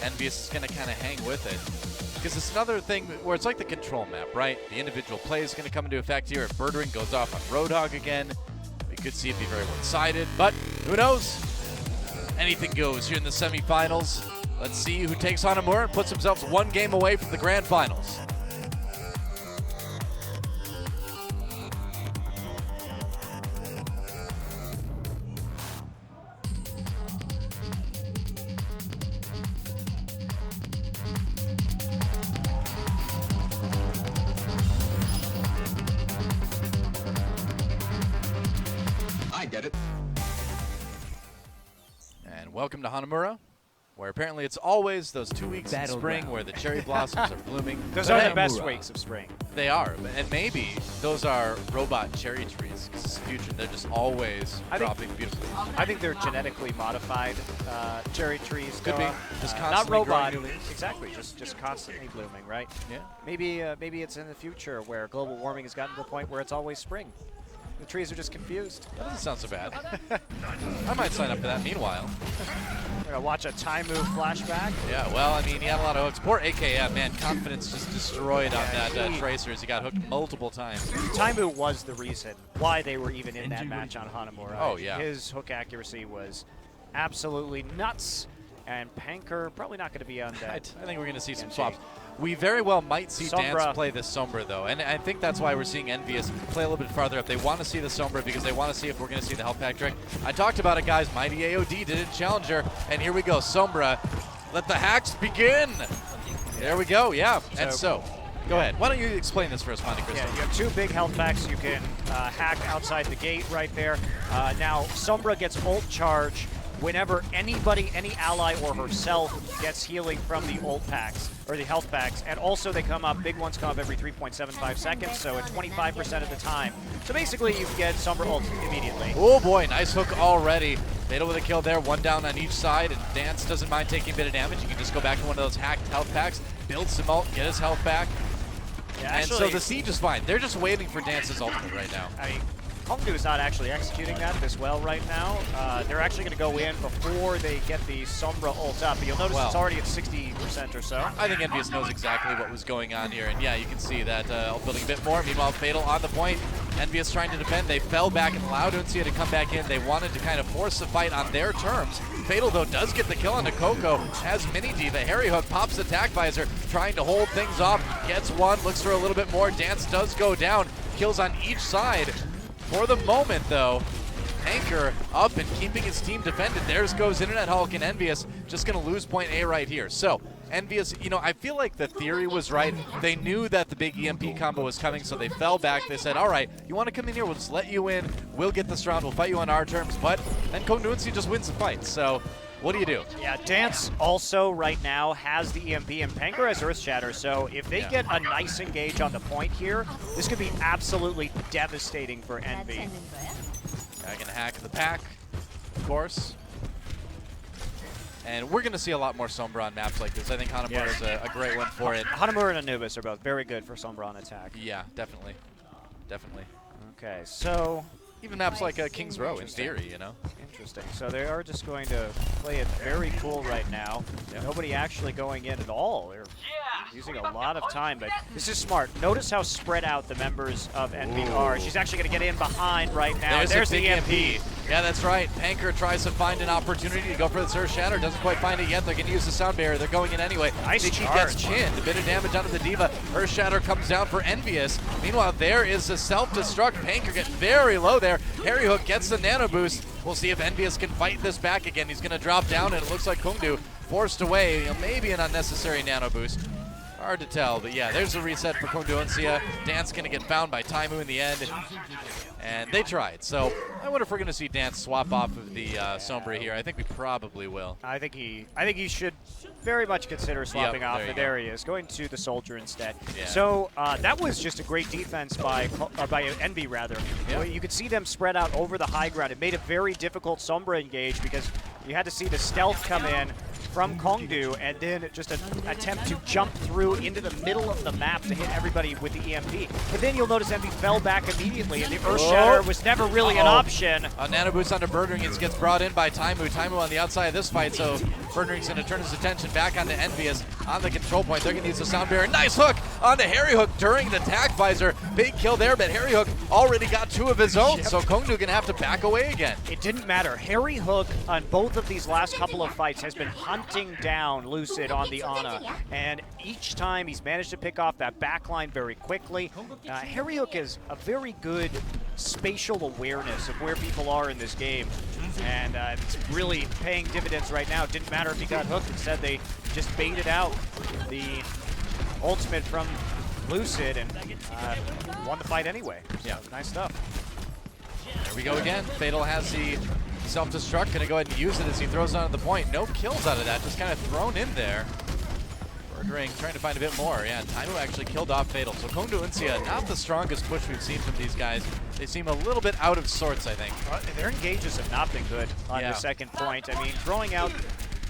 EnVyUs is going to kind of hang with it. Because it's another thing where it's like the control map, right? The individual play is going to come into effect here. If Birdring goes off on Roadhog again, we could see it be very one-sided, but who knows? Anything goes here in the semifinals. Let's see who takes Hanamura and puts themselves one game away from the grand finals. I get it. And welcome to Hanamura, where apparently it's always those 2 weeks in spring where the cherry blossoms are blooming. Those But are hey, the best weeks of spring. They are, and maybe those are robot cherry trees, because it's the future. They're just always dropping beautifully. I think they're genetically modified cherry trees. Could be. Noah. Just Not constantly robot. growing new leaves. Exactly. Just constantly blooming, right? Yeah. Maybe it's in the future where global warming has gotten to the point where it's always spring. The trees are just confused. That doesn't sound so bad. I might sign up for that. Meanwhile. We're gonna watch a time move flashback. Yeah, well, I mean, he had a lot of hooks. Poor AKM, man, confidence just destroyed on that Tracer as he got hooked multiple times. Taimu was the reason why they were even in that match on Hanamura. Oh, yeah. His hook accuracy was absolutely nuts, and Panker probably not going to be on that. I think we're going to see some swaps. We very well might see Sombra. Dance play this Sombra, though, and I think that's why we're seeing EnVyUs play a little bit farther up. They want to see the Sombra because they want to see if we're going to see the health pack trick. I talked about it, guys. Mighty AOD did it in Challenger, and here we go. Sombra, let the hacks begin. There we go, yeah. And so, go ahead. Why don't you explain this for us, Monte Cristo? Yeah, you have two big health packs. You can hack outside the gate right there. Now, Sombra gets ult charge whenever anybody, any ally or herself gets healing from the ult packs, or the health packs. And also they come up, big ones come up every 3.75 seconds, so at 25% of the time. So basically you can get Sombra ult immediately. Oh boy, nice hook already. Fatal with a kill there, one down on each side, and Dance doesn't mind taking a bit of damage. You can just go back to one of those hacked health packs, build some ult, get his health back. Yeah, and actually, so the siege is fine. They're just waiting for Dance's ultimate right now. I mean, KongDoo is not actually executing that this well right now. They're actually going to go in before they get the Sombra ult up. But you'll notice it's already at 60% or so. I think EnVyUs knows exactly what was going on here, and yeah, you can see that building a bit more. Meanwhile, Fatal on the point. EnVyUs trying to defend. They fell back and allowed Uncia to come back in. They wanted to kind of force the fight on their terms. Fatal, though, does get the kill on Coco. Has Mini D. The Harry Hook pops the attack visor, trying to hold things off. Gets one, looks for a little bit more. Dance does go down. Kills on each side. For the moment, though, Anchor up and keeping his team defended. There's goes Internet Hulk, and EnVyUs just going to lose point A right here. So, EnVyUs, you know, I feel like the theory was right. They knew that the big EMP combo was coming, so they fell back. They said, all right, you want to come in here? We'll just let you in. We'll get this round. We'll fight you on our terms. But then KongDoo just wins the fight. So, what do you do? Yeah, Dance also right now has the EMP, and Panker has Earth Shatter, so if they get a nice engage on the point here, this could be absolutely devastating for Envy. I can hack the pack, of course. And we're going to see a lot more Sombra on maps like this. I think Hanamura is a great one for it. Hanamura and Anubis are both very good for Sombra on attack. Yeah, definitely. Definitely. Okay, so even maps like King's Row, in theory, you know? Interesting. So they are just going to play it very cool right now. Nobody actually going in at all. They're Using a lot of time, but this is smart. Notice how spread out the members of EnVy are. She's actually going to get in behind right now. There's the the EMP. Yeah, that's right. Panker tries to find an opportunity to go for the Surge Shatter. Doesn't quite find it yet. They're going to use the Sound Barrier. They're going in anyway. Nice Nikki charge. gets chinned. A bit of damage onto the Diva. Her Shatter comes down for EnVyUs. Meanwhile, there is the self-destruct. Panker getting very low there. Harry Hook gets the nano boost. We'll see if EnVyUs can fight this back again. He's going to drop down, and it looks like KongDoo forced away. Maybe an unnecessary nano boost. Hard to tell, but yeah, there's a reset for KongDoo. Dance gonna get found by Taimu in the end, and they tried. So I wonder if we're gonna see Dance swap off of the Sombra here. I think we probably will. I think he should very much consider swapping off. there you There he is, going to the Soldier instead. Yeah. So that was just a great defense by EnVy rather. Yeah. You could see them spread out over the high ground. It made a very difficult Sombra engage because you had to see the stealth come in from KongDoo and then just an attempt to jump through into the middle of the map to hit everybody with the EMP. But then you'll notice EnVy fell back immediately, and the Earth Shatter was never really an option. A nano boost onto Birdring gets brought in by Taimu. Taimu on the outside of this fight, so Birdring's going to turn his attention back onto EnVyUs on the control point. They're going to use the Sound Barrier. Nice hook onto Harry Hook during the tag visor. Big kill there, but Harry Hook already got 2 of his own, so KongDoo going to have to back away again. It didn't matter. Harry Hook on both of these last couple of fights has been hunting down Lucid on the Ana, and each time he's managed to pick off that backline very quickly. Harry Hook has a very good spatial awareness of where people are in this game, and it's really paying dividends right now. It didn't matter if he got hooked. Instead, they just baited out the ultimate from Lucid and won the fight anyway. Yeah, nice stuff. There we go again. Fatal has the self-destruct, gonna go ahead and use it as he throws it onto the point. No kills out of that, just kind of thrown in there. Birdring trying to find a bit more. Yeah, Taimu actually killed off Fatal. So KongDoo, not the strongest push we've seen from these guys. They seem a little bit out of sorts, I think. Their engages have not been good on the second point. I mean, throwing out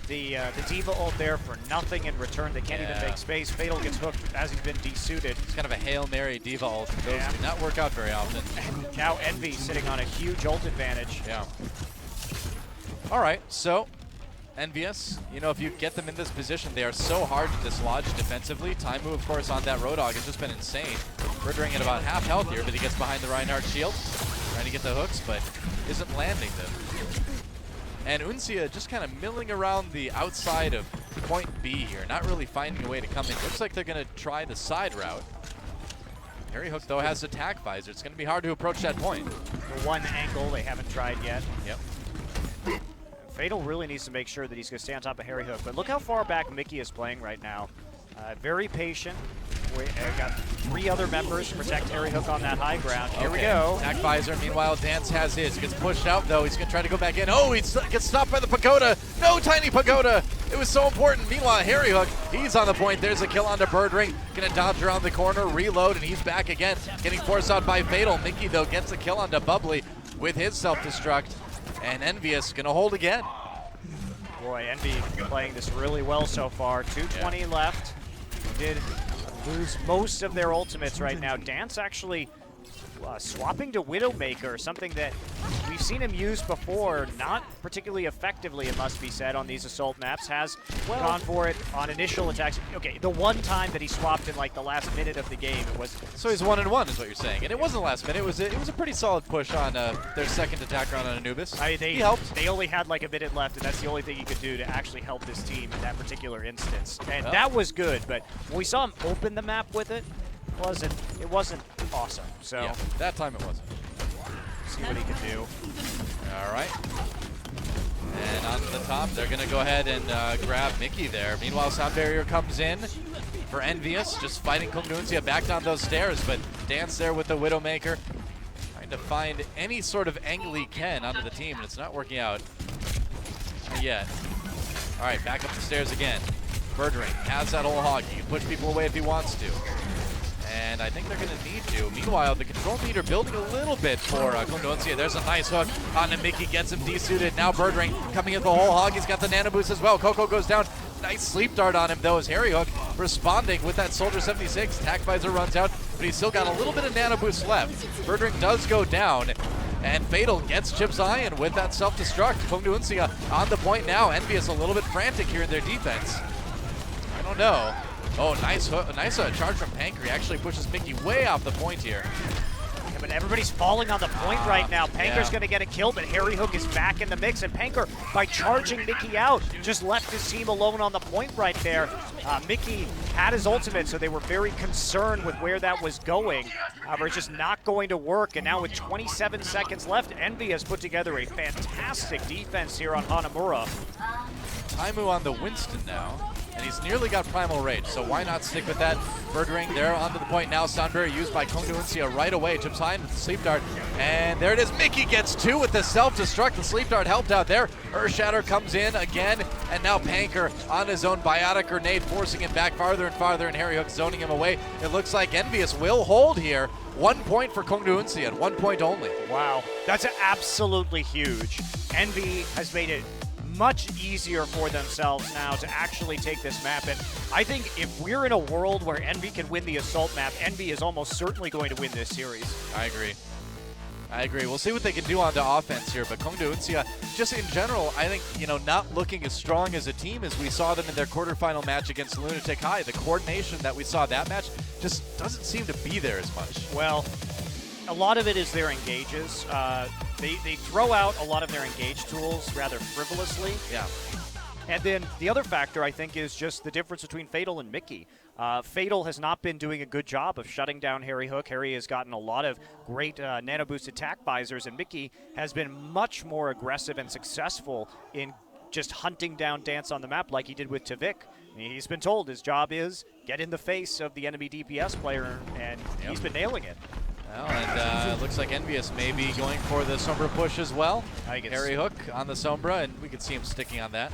the Diva ult there for nothing in return. They can't even make space. Fatal gets hooked as he's been desuited. It's kind of a Hail Mary Diva ult. Those do not work out very often. And now EnVy sitting on a huge ult advantage. Yeah. All right, so EnVyUs, if you get them in this position, they are so hard to dislodge defensively. Taimu, of course, on that Roadhog has just been insane. Birdring at about half health here, but he gets behind the Reinhardt shield, trying to get the hooks, but isn't landing them. And Uncia just kind of milling around the outside of point B here, not really finding a way to come in. Looks like they're going to try the side route. Harry Hook, though, has attack visor. It's going to be hard to approach that point. The one angle they haven't tried yet. Yep. Fatal really needs to make sure that he's going to stay on top of Harry Hook. But look how far back Mickey is playing right now. Very patient. We got 3 other members to protect Harry Hook on that high ground. Here we go. Attack visor. Meanwhile, Dance has his. He gets pushed out, though. He's going to try to go back in. Oh, he gets stopped by the Pagoda. No, Tiny Pagoda. It was so important. Meanwhile, Harry Hook, he's on the point. There's a kill onto Birdring. Going to dodge around the corner, reload, and he's back again. Getting forced out by Fatal. Mickey, though, gets a kill onto Bubbly with his self-destruct. And EnVyUs going to hold again. Boy, EnVy playing this really well so far. 2:20 left. Did lose most of their ultimates right now. Dance actually swapping to Widowmaker, something that we've seen him use before, not particularly effectively, it must be said, on these assault maps. Has gone for it on initial attacks. Okay, the one time that he swapped in like the last minute of the game, it was... So he's 1-1 is what you're saying, and it wasn't last minute. It was a pretty solid push on their second attack round on Anubis. He helped. They only had like a minute left, and that's the only thing he could do to actually help this team in that particular instance. And that was good, but when we saw him open the map with it, it wasn't awesome. So yeah, that time it wasn't. See what he can do. All right. And on the top, they're going to go ahead and grab Mickey there. Meanwhile, Sound Barrier comes in for EnVyUs, just fighting KongDoo back down those stairs, but Dance there with the Widowmaker, trying to find any sort of angle he can onto the team, and it's not working out yet. All right, back up the stairs again. Birdring has that whole hog. He can push people away if he wants to. And I think they're going to need to. Meanwhile, the control meter building a little bit for KongDoo. There's a nice hook onto Mickey, gets him desuited. Now Birdring coming in the whole hog. He's got the nano boost as well. Coco goes down. Nice sleep dart on him, though, as Harry Hook responding with that Soldier 76. Attack visor runs out, but he's still got a little bit of nano boost left. Birdring does go down, and Fatal gets Chip's Eye, and with that self-destruct, KongDoo on the point now. EnVyUs a little bit frantic here in their defense. I don't know. Oh, nice charge from Panker. He actually pushes Mickey way off the point here. Yeah, but everybody's falling on the point right now. Panker's going to get a kill, but Harry Hook is back in the mix, and Panker, by charging Mickey out, just left his team alone on the point right there. Mickey had his ultimate, so they were very concerned with where that was going. However, it's just not going to work, and now with 27 seconds left, Envy has put together a fantastic defense here on Hanamura. Taimu on the Winston now, and he's nearly got Primal Rage, so why not stick with that? Bird Ring there onto the point now. Soundberry used by KongDoo right away. Chips high into the Sleep Dart, and there it is. Mickey gets two with the self-destruct. The Sleep Dart helped out there. Earthshatter comes in again, and now Panker on his own Biotic Grenade, forcing him back farther and farther, and Harry Hook zoning him away. It looks like EnVyUs will hold here. 1 point for KongDoo and 1 point only. Wow, that's absolutely huge. Envy has made it much easier for themselves now to actually take this map, and I think if we're in a world where Envy can win the Assault map, Envy is almost certainly going to win this series. I agree. We'll see what they can do on the offense here, but KongDoo just in general, I think, you know, not looking as strong as a team as we saw them in their quarterfinal match against Lunatic High. The coordination that we saw that match just doesn't seem to be there as much. Well, a lot of it is their engages. They throw out a lot of their engage tools rather frivolously. Yeah. And then the other factor, I think, is just the difference between Fatal and Mickey. Fatal has not been doing a good job of shutting down Harry Hook. Harry has gotten a lot of great nano boost attack visors, and Mickey has been much more aggressive and successful in just hunting down Dance on the map like he did with Tavik. He's been told his job is get in the face of the enemy DPS player, and he's been nailing it. Well, and it looks like EnVyUs may be going for the Sombra push as well. Harry Hook on the Sombra, and we can see him sticking on that.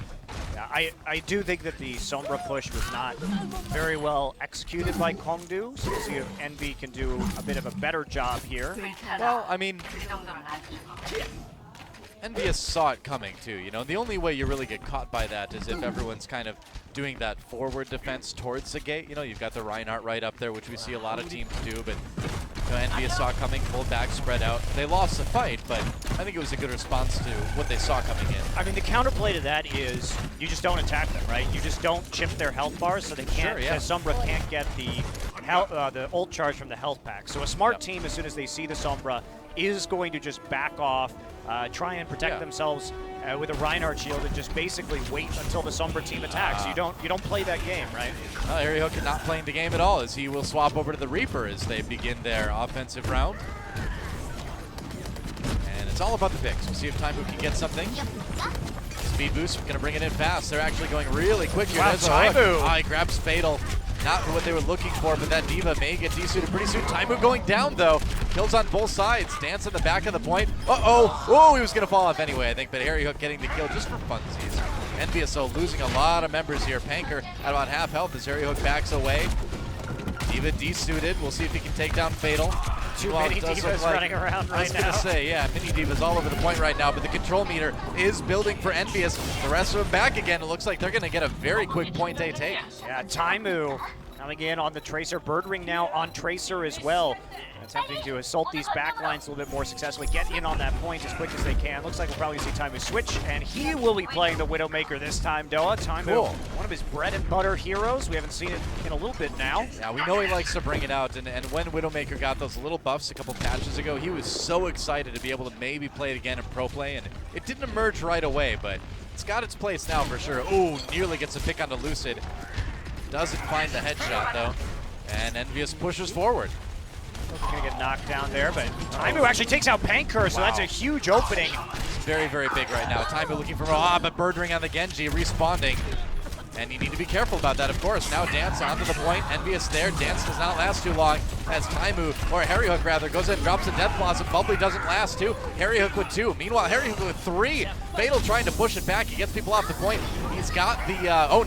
Yeah, I do think that the Sombra push was not very well executed by KongDoo, so we'll see if Envy can do a bit of a better job here. Well, I mean, EnVyUs saw it coming too, you know. The only way you really get caught by that is if everyone's kind of doing that forward defense towards the gate. You know, you've got the Reinhardt right up there, which we see a lot of teams do, but EnVyUs saw it coming, pulled back, spread out. They lost the fight, but I think it was a good response to what they saw coming in. I mean, the counterplay to that is you just don't attack them, right? You just don't chip their health bars, so they can't. Sure, yeah. Sombra can't get the ult charge from the health pack. So a smart team, as soon as they see the Sombra, is going to just back off, try and protect themselves with a Reinhardt shield, and just basically wait until the Sombra team attacks. You don't play that game, right? Harry Hook not playing the game at all, as he will swap over to the Reaper as they begin their offensive round. And it's all about the picks. We'll see if Taimu can get something. Speed boost, going to bring it in fast. They're actually going really quick here. Wow, Taimu! He grabs Fatal. Not what they were looking for, but that Diva may get desuited pretty soon. Taimu going down, though. Kills on both sides. Dance in the back of the point. Oh, he was going to fall off anyway, I think, but Harry Hook getting the kill just for funsies. EnVyUs losing a lot of members here. Panker at about half health as Harry Hook backs away. Diva desuited. We'll see if he can take down Fatal. Too many Divas running around right now. I was going to say, yeah, mini Divas all over the point right now, but the control meter is building for EnVyUs. The rest of them back again. It looks like they're going to get a very quick point they take. Yeah, Taimu coming in on the Tracer. Bird Ring now on Tracer as well. Attempting to assault these backlines a little bit more successfully, get in on that point as quick as they can. Looks like we'll probably see Taimu switch, and he will be playing the Widowmaker this time, Doa. Taimu, one of his bread and butter heroes. We haven't seen it in a little bit now. Yeah, we know he likes to bring it out, and when Widowmaker got those little buffs a couple patches ago, he was so excited to be able to maybe play it again in pro play, and it didn't emerge right away, but it's got its place now for sure. Ooh, nearly gets a pick onto Lucid. Doesn't find the headshot, though, and EnVyUs pushes forward. Gonna get knocked down there, but Taimu actually takes out Panker, so that's a huge opening. Very, very big right now. Taimu looking for but Bird Ring on the Genji, respawning. And you need to be careful about that, of course. Now Dance onto the point. EnVyUs there. Dance does not last too long as Taimu, or Harry Hook rather, goes in and drops a Death Blossom. Bubbly doesn't last too. Harry Hook with 2. Meanwhile, Harry Hook with 3. Fatal trying to push it back. He gets people off the point. He's got the,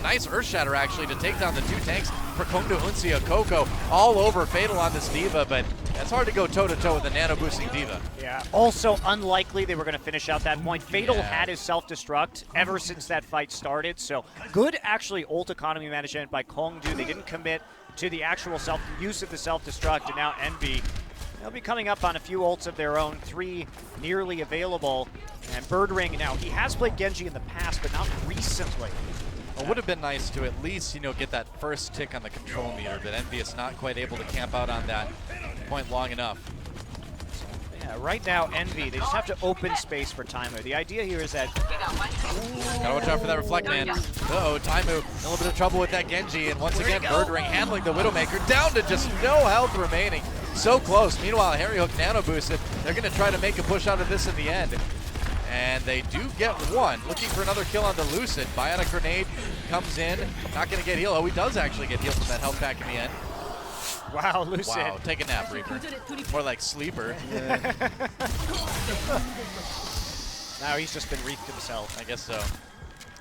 nice Earthshatter actually to take down the 2 tanks for KongDoo. Coco all over Fatal on this Diva, but it's hard to go toe-to-toe with the nano-boosting Diva. Yeah, also unlikely they were going to finish out that point. Fatal had his self-destruct ever since that fight started, so good actually ult economy management by KongDoo. They didn't commit to the actual use of the self-destruct, and now Envy, they'll be coming up on a few ults of their own, 3 nearly available. And Bird Ring, now he has played Genji in the past, but not recently. It would have been nice to at least, you know, get that first tick on the control meter, but EnVyUs not quite able to camp out on that point long enough. Yeah, right now, Envy, they just have to open space for Taimu. The idea here is that... Gotta watch out for that Reflect Man. Uh-oh, Taimu in a little bit of trouble with that Genji, and once again, Birdring handling the Widowmaker, down to just no health remaining. So close. Meanwhile, Harry Hook nano boosted. They're gonna try to make a push out of this in the end. And they do get one. Looking for another kill on the Lucid. Bionic Grenade comes in. Not gonna get healed. Oh, he does actually get healed from that health pack in the end. Wow, Lucid. Wow, take a nap, Reaper. More like Sleeper. Now he's just been wreaked himself. I guess so.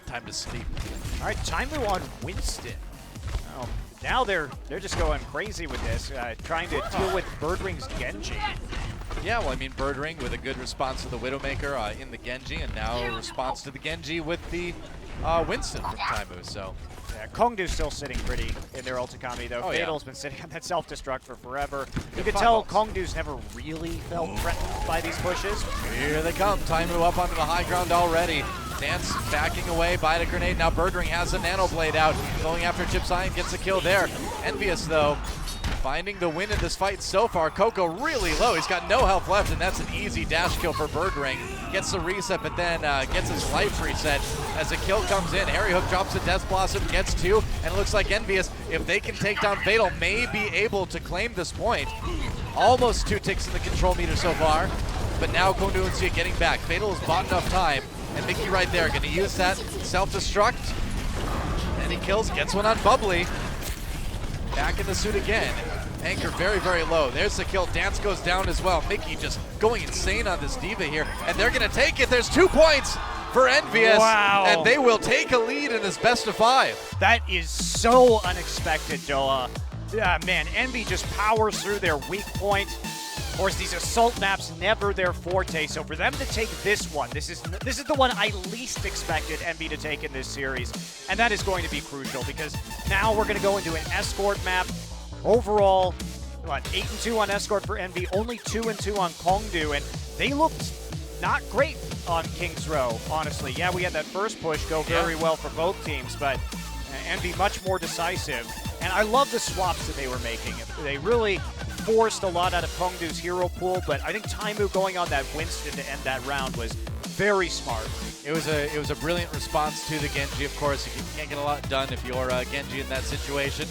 Time to sleep. All right, Taimu on Winston. Oh, now they're just going crazy with this, trying to deal with Birdring's Genji. Yeah, well, I mean, Birdring with a good response to the Widowmaker in the Genji, and now a response to the Genji with the Winston from Taimu, so. Yeah, KongDoo still sitting pretty in their ulticami, though. Oh, Fatal's yeah. been sitting on that self-destruct for forever. You Good can tell fireballs. KongDoo's never really felt threatened by these pushes. Here they come. Taimu up onto the high ground already. Dance backing away by the grenade. Now Birdring has a nano blade out. Going after Chip Cyan, gets a kill there. EnVyUs, though, finding the win in this fight so far. Coco really low. He's got no health left, and that's an easy dash kill for Birdring. Gets the reset, but then gets his life reset as a kill comes in. Harry Hook drops a Death Blossom, gets two, and it looks like EnVyUs, if they can take down Fatal, may be able to claim this point. Almost 2 ticks in the control meter so far, but now KongDoo and Sia getting back. Fatal has bought enough time, and Mickey right there going to use that self-destruct, and he kills, gets one on Bubbly. Back in the suit again. Anchor very, very low. There's the kill. Dance goes down as well. Mickey just going insane on this D.Va here. And they're going to take it. There's 2 points for EnVyUs. Wow. And they will take a lead in this best of 5. That is so unexpected, Doa. Man, Envy just powers through their weak point. Of course, these assault maps never their forte, so for them to take this one, this is the one I least expected Envy to take in this series, and that is going to be crucial because now we're going to go into an escort map. Overall, what, 8-2 on escort for Envy, only 2-2 on KongDoo, and they looked not great on King's Row, honestly. Yeah, we had that first push go very well for both teams, but Envy much more decisive. And I love the swaps that they were making. They really forced a lot out of KongDoo's hero pool, but I think Taimu going on that Winston to end that round was very smart. It was a brilliant response to the Genji, of course. You can't get a lot done if you're Genji in that situation.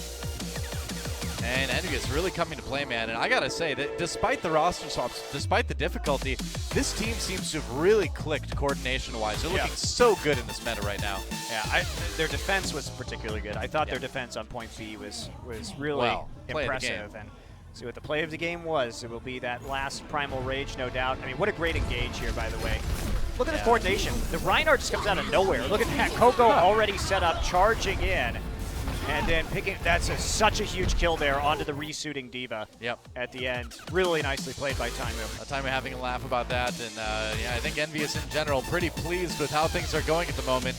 And EnVyUs really coming to play, man. And I gotta say that despite the roster swaps, despite the difficulty, this team seems to have really clicked coordination-wise. They're looking so good in this meta right now. Yeah, their defense was particularly good. I thought their defense on point B was really impressive. And see what the play of the game was. It will be that last Primal Rage, no doubt. I mean, what a great engage here, by the way. Look at the coordination. The Reinhardt just comes out of nowhere. Look at that. Coco already set up, charging in. And then picking, such a huge kill there onto the resuiting D.Va at the end. Really nicely played by Taimu. Taimu having a laugh about that, and yeah, I think EnVyUs in general pretty pleased with how things are going at the moment.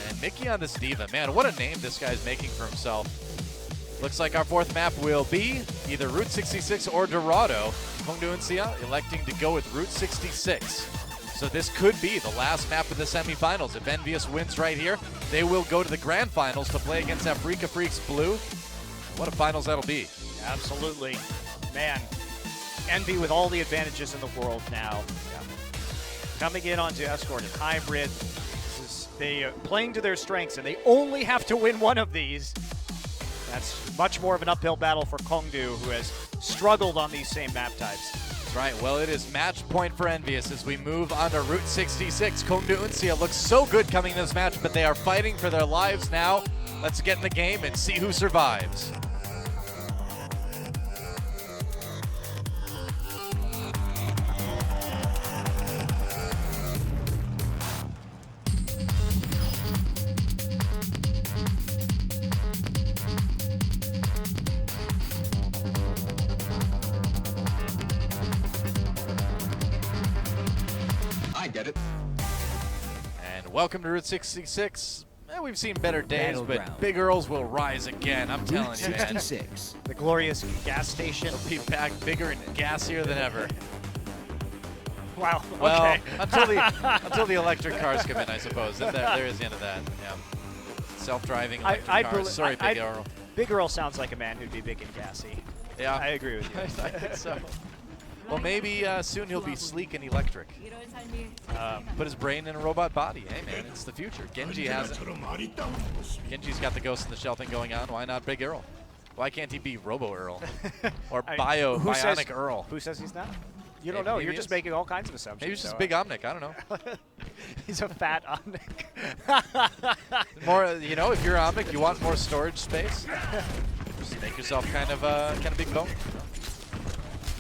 And Mickey on this D.Va, man, what a name this guy's making for himself. Looks like our 4th map will be either Route 66 or Dorado. KongDoo and Sia electing to go with Route 66. So this could be the last map of the semifinals. If EnVyUs wins right here, they will go to the grand finals to play against Afrika Freaks Blue. What a finals that'll be. Absolutely. Man, Envy with all the advantages in the world now. Coming in onto Escort and Hybrid. They playing to their strengths, and they only have to win one of these. That's much more of an uphill battle for KongDoo, who has struggled on these same map types. That's right. Well, it is match point for EnVyUs as we move on to Route 66. KongDoo and Sia looks so good coming in this match, but they are fighting for their lives now. Let's get in the game and see who survives. Get it. And welcome to Route 66. We've seen better days, but Battleground. Big Earls will rise again. I'm telling you, man. 66. The glorious gas station. They'll be back bigger and gassier than ever. Wow. Well, Okay. until the electric cars come in, I suppose. Then there is the end of that. Yeah. Self-driving electric cars. Sorry, Big Earl. Big Earl sounds like a man who'd be big and gassy. Yeah. I agree with you. I think so. Well, maybe soon he'll be sleek and electric. Put his brain in a robot body. Hey, man, it's the future. Genji has it. Genji's got the Ghost in the Shell thing going on. Why not Big Earl? Why can't he be Robo Earl? Or Bionic Earl? Who says he's not? You don't Maybe know. he You're just is. making all kinds of assumptions. Maybe he's just so, Big Omnic. I don't know. He's a fat Omnic. More, you know, if you're Omnic, you want more storage space. Just make yourself kind of big bone.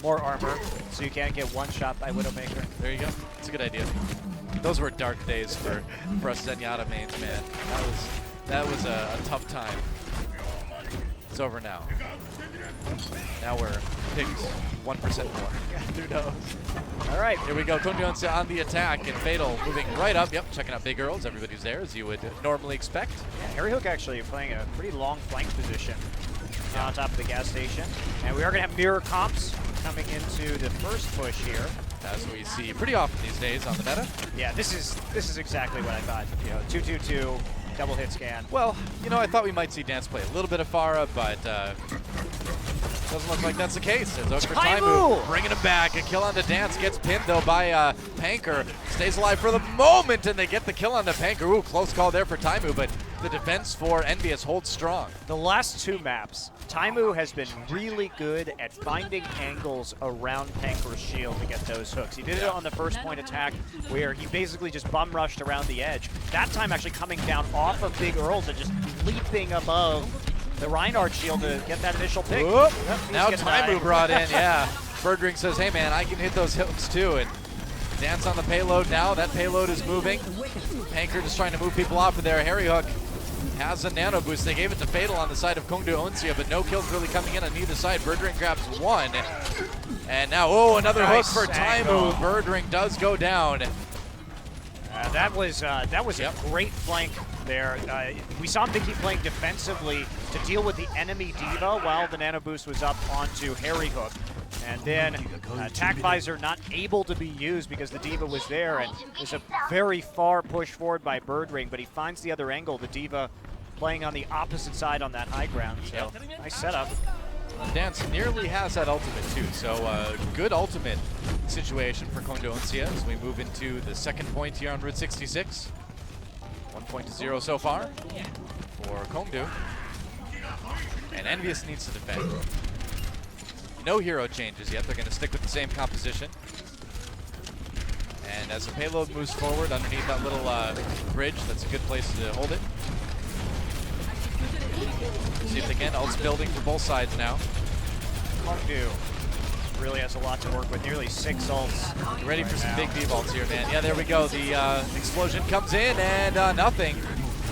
More armor, so you can't get one shot by Widowmaker. There you go. It's a good idea. Those were dark days for us Zenyatta mains, man. That was a tough time. It's over now. Now we're picked 1% more. Who knows? All right. Here we go. KongDoo on the attack, and Fatal moving right up. Yep, checking out Big Earls. Everybody's there, as you would normally expect. Yeah, Harry Hook actually playing a pretty long flank position on top of the gas station. And we are going to have mirror comps coming into the first push here. As we see pretty often these days on the meta. Yeah, this is exactly what I thought. You know, 2-2-2, double hit scan. Well, you know, I thought we might see Dance play a little bit of Pharah, but doesn't look like that's the case. As Oak for Taimu bringing him back. A kill on the Dance, gets pinned though by Panker. Stays alive for the moment, and they get the kill on the Panker. Ooh, close call there for Taimu, but the defense for EnVyUs holds strong. The last two maps, Taimu has been really good at finding angles around Panker's shield to get those hooks. He did it on the first point attack where he basically just bum rushed around the edge. That time actually coming down off of Big Earls and just leaping above the Reinhardt shield to get that initial pick. Whoop. Yep, Now Taimu brought in, yeah. Birdring says, hey man, I can hit those hooks too. And Dance on the payload now. That payload is moving. Panker just trying to move people off of there. Harry Hook has a nano boost. They gave it to Fatal on the side of KongDoo, but no kills really coming in on either side. Birdring grabs one. And now, oh, another hook for Taimu. Birdring does go down. That was a great flank there. We saw Mickey playing defensively to deal with the enemy D.Va while the nano boost was up onto Harry Hook. And then attack visor not able to be used because the D.Va was there, and there's a very far push forward by Birdring, but he finds the other angle. The D.Va playing on the opposite side on that high ground. So nice setup. Dance nearly has that ultimate too, so good ultimate situation for KongDoo as we move into the second point here on Route 66. 1-0 so far for KongDoo. And EnVyUs needs to defend. No hero changes yet. They're going to stick with the same composition. And as the payload moves forward underneath that little bridge, that's a good place to hold it. See if they can. Ult's building for both sides now. KongDoo really has a lot to work with. Nearly 6 ults. Ready for some big D-vaults here, man. Yeah, there we go. The explosion comes in, and nothing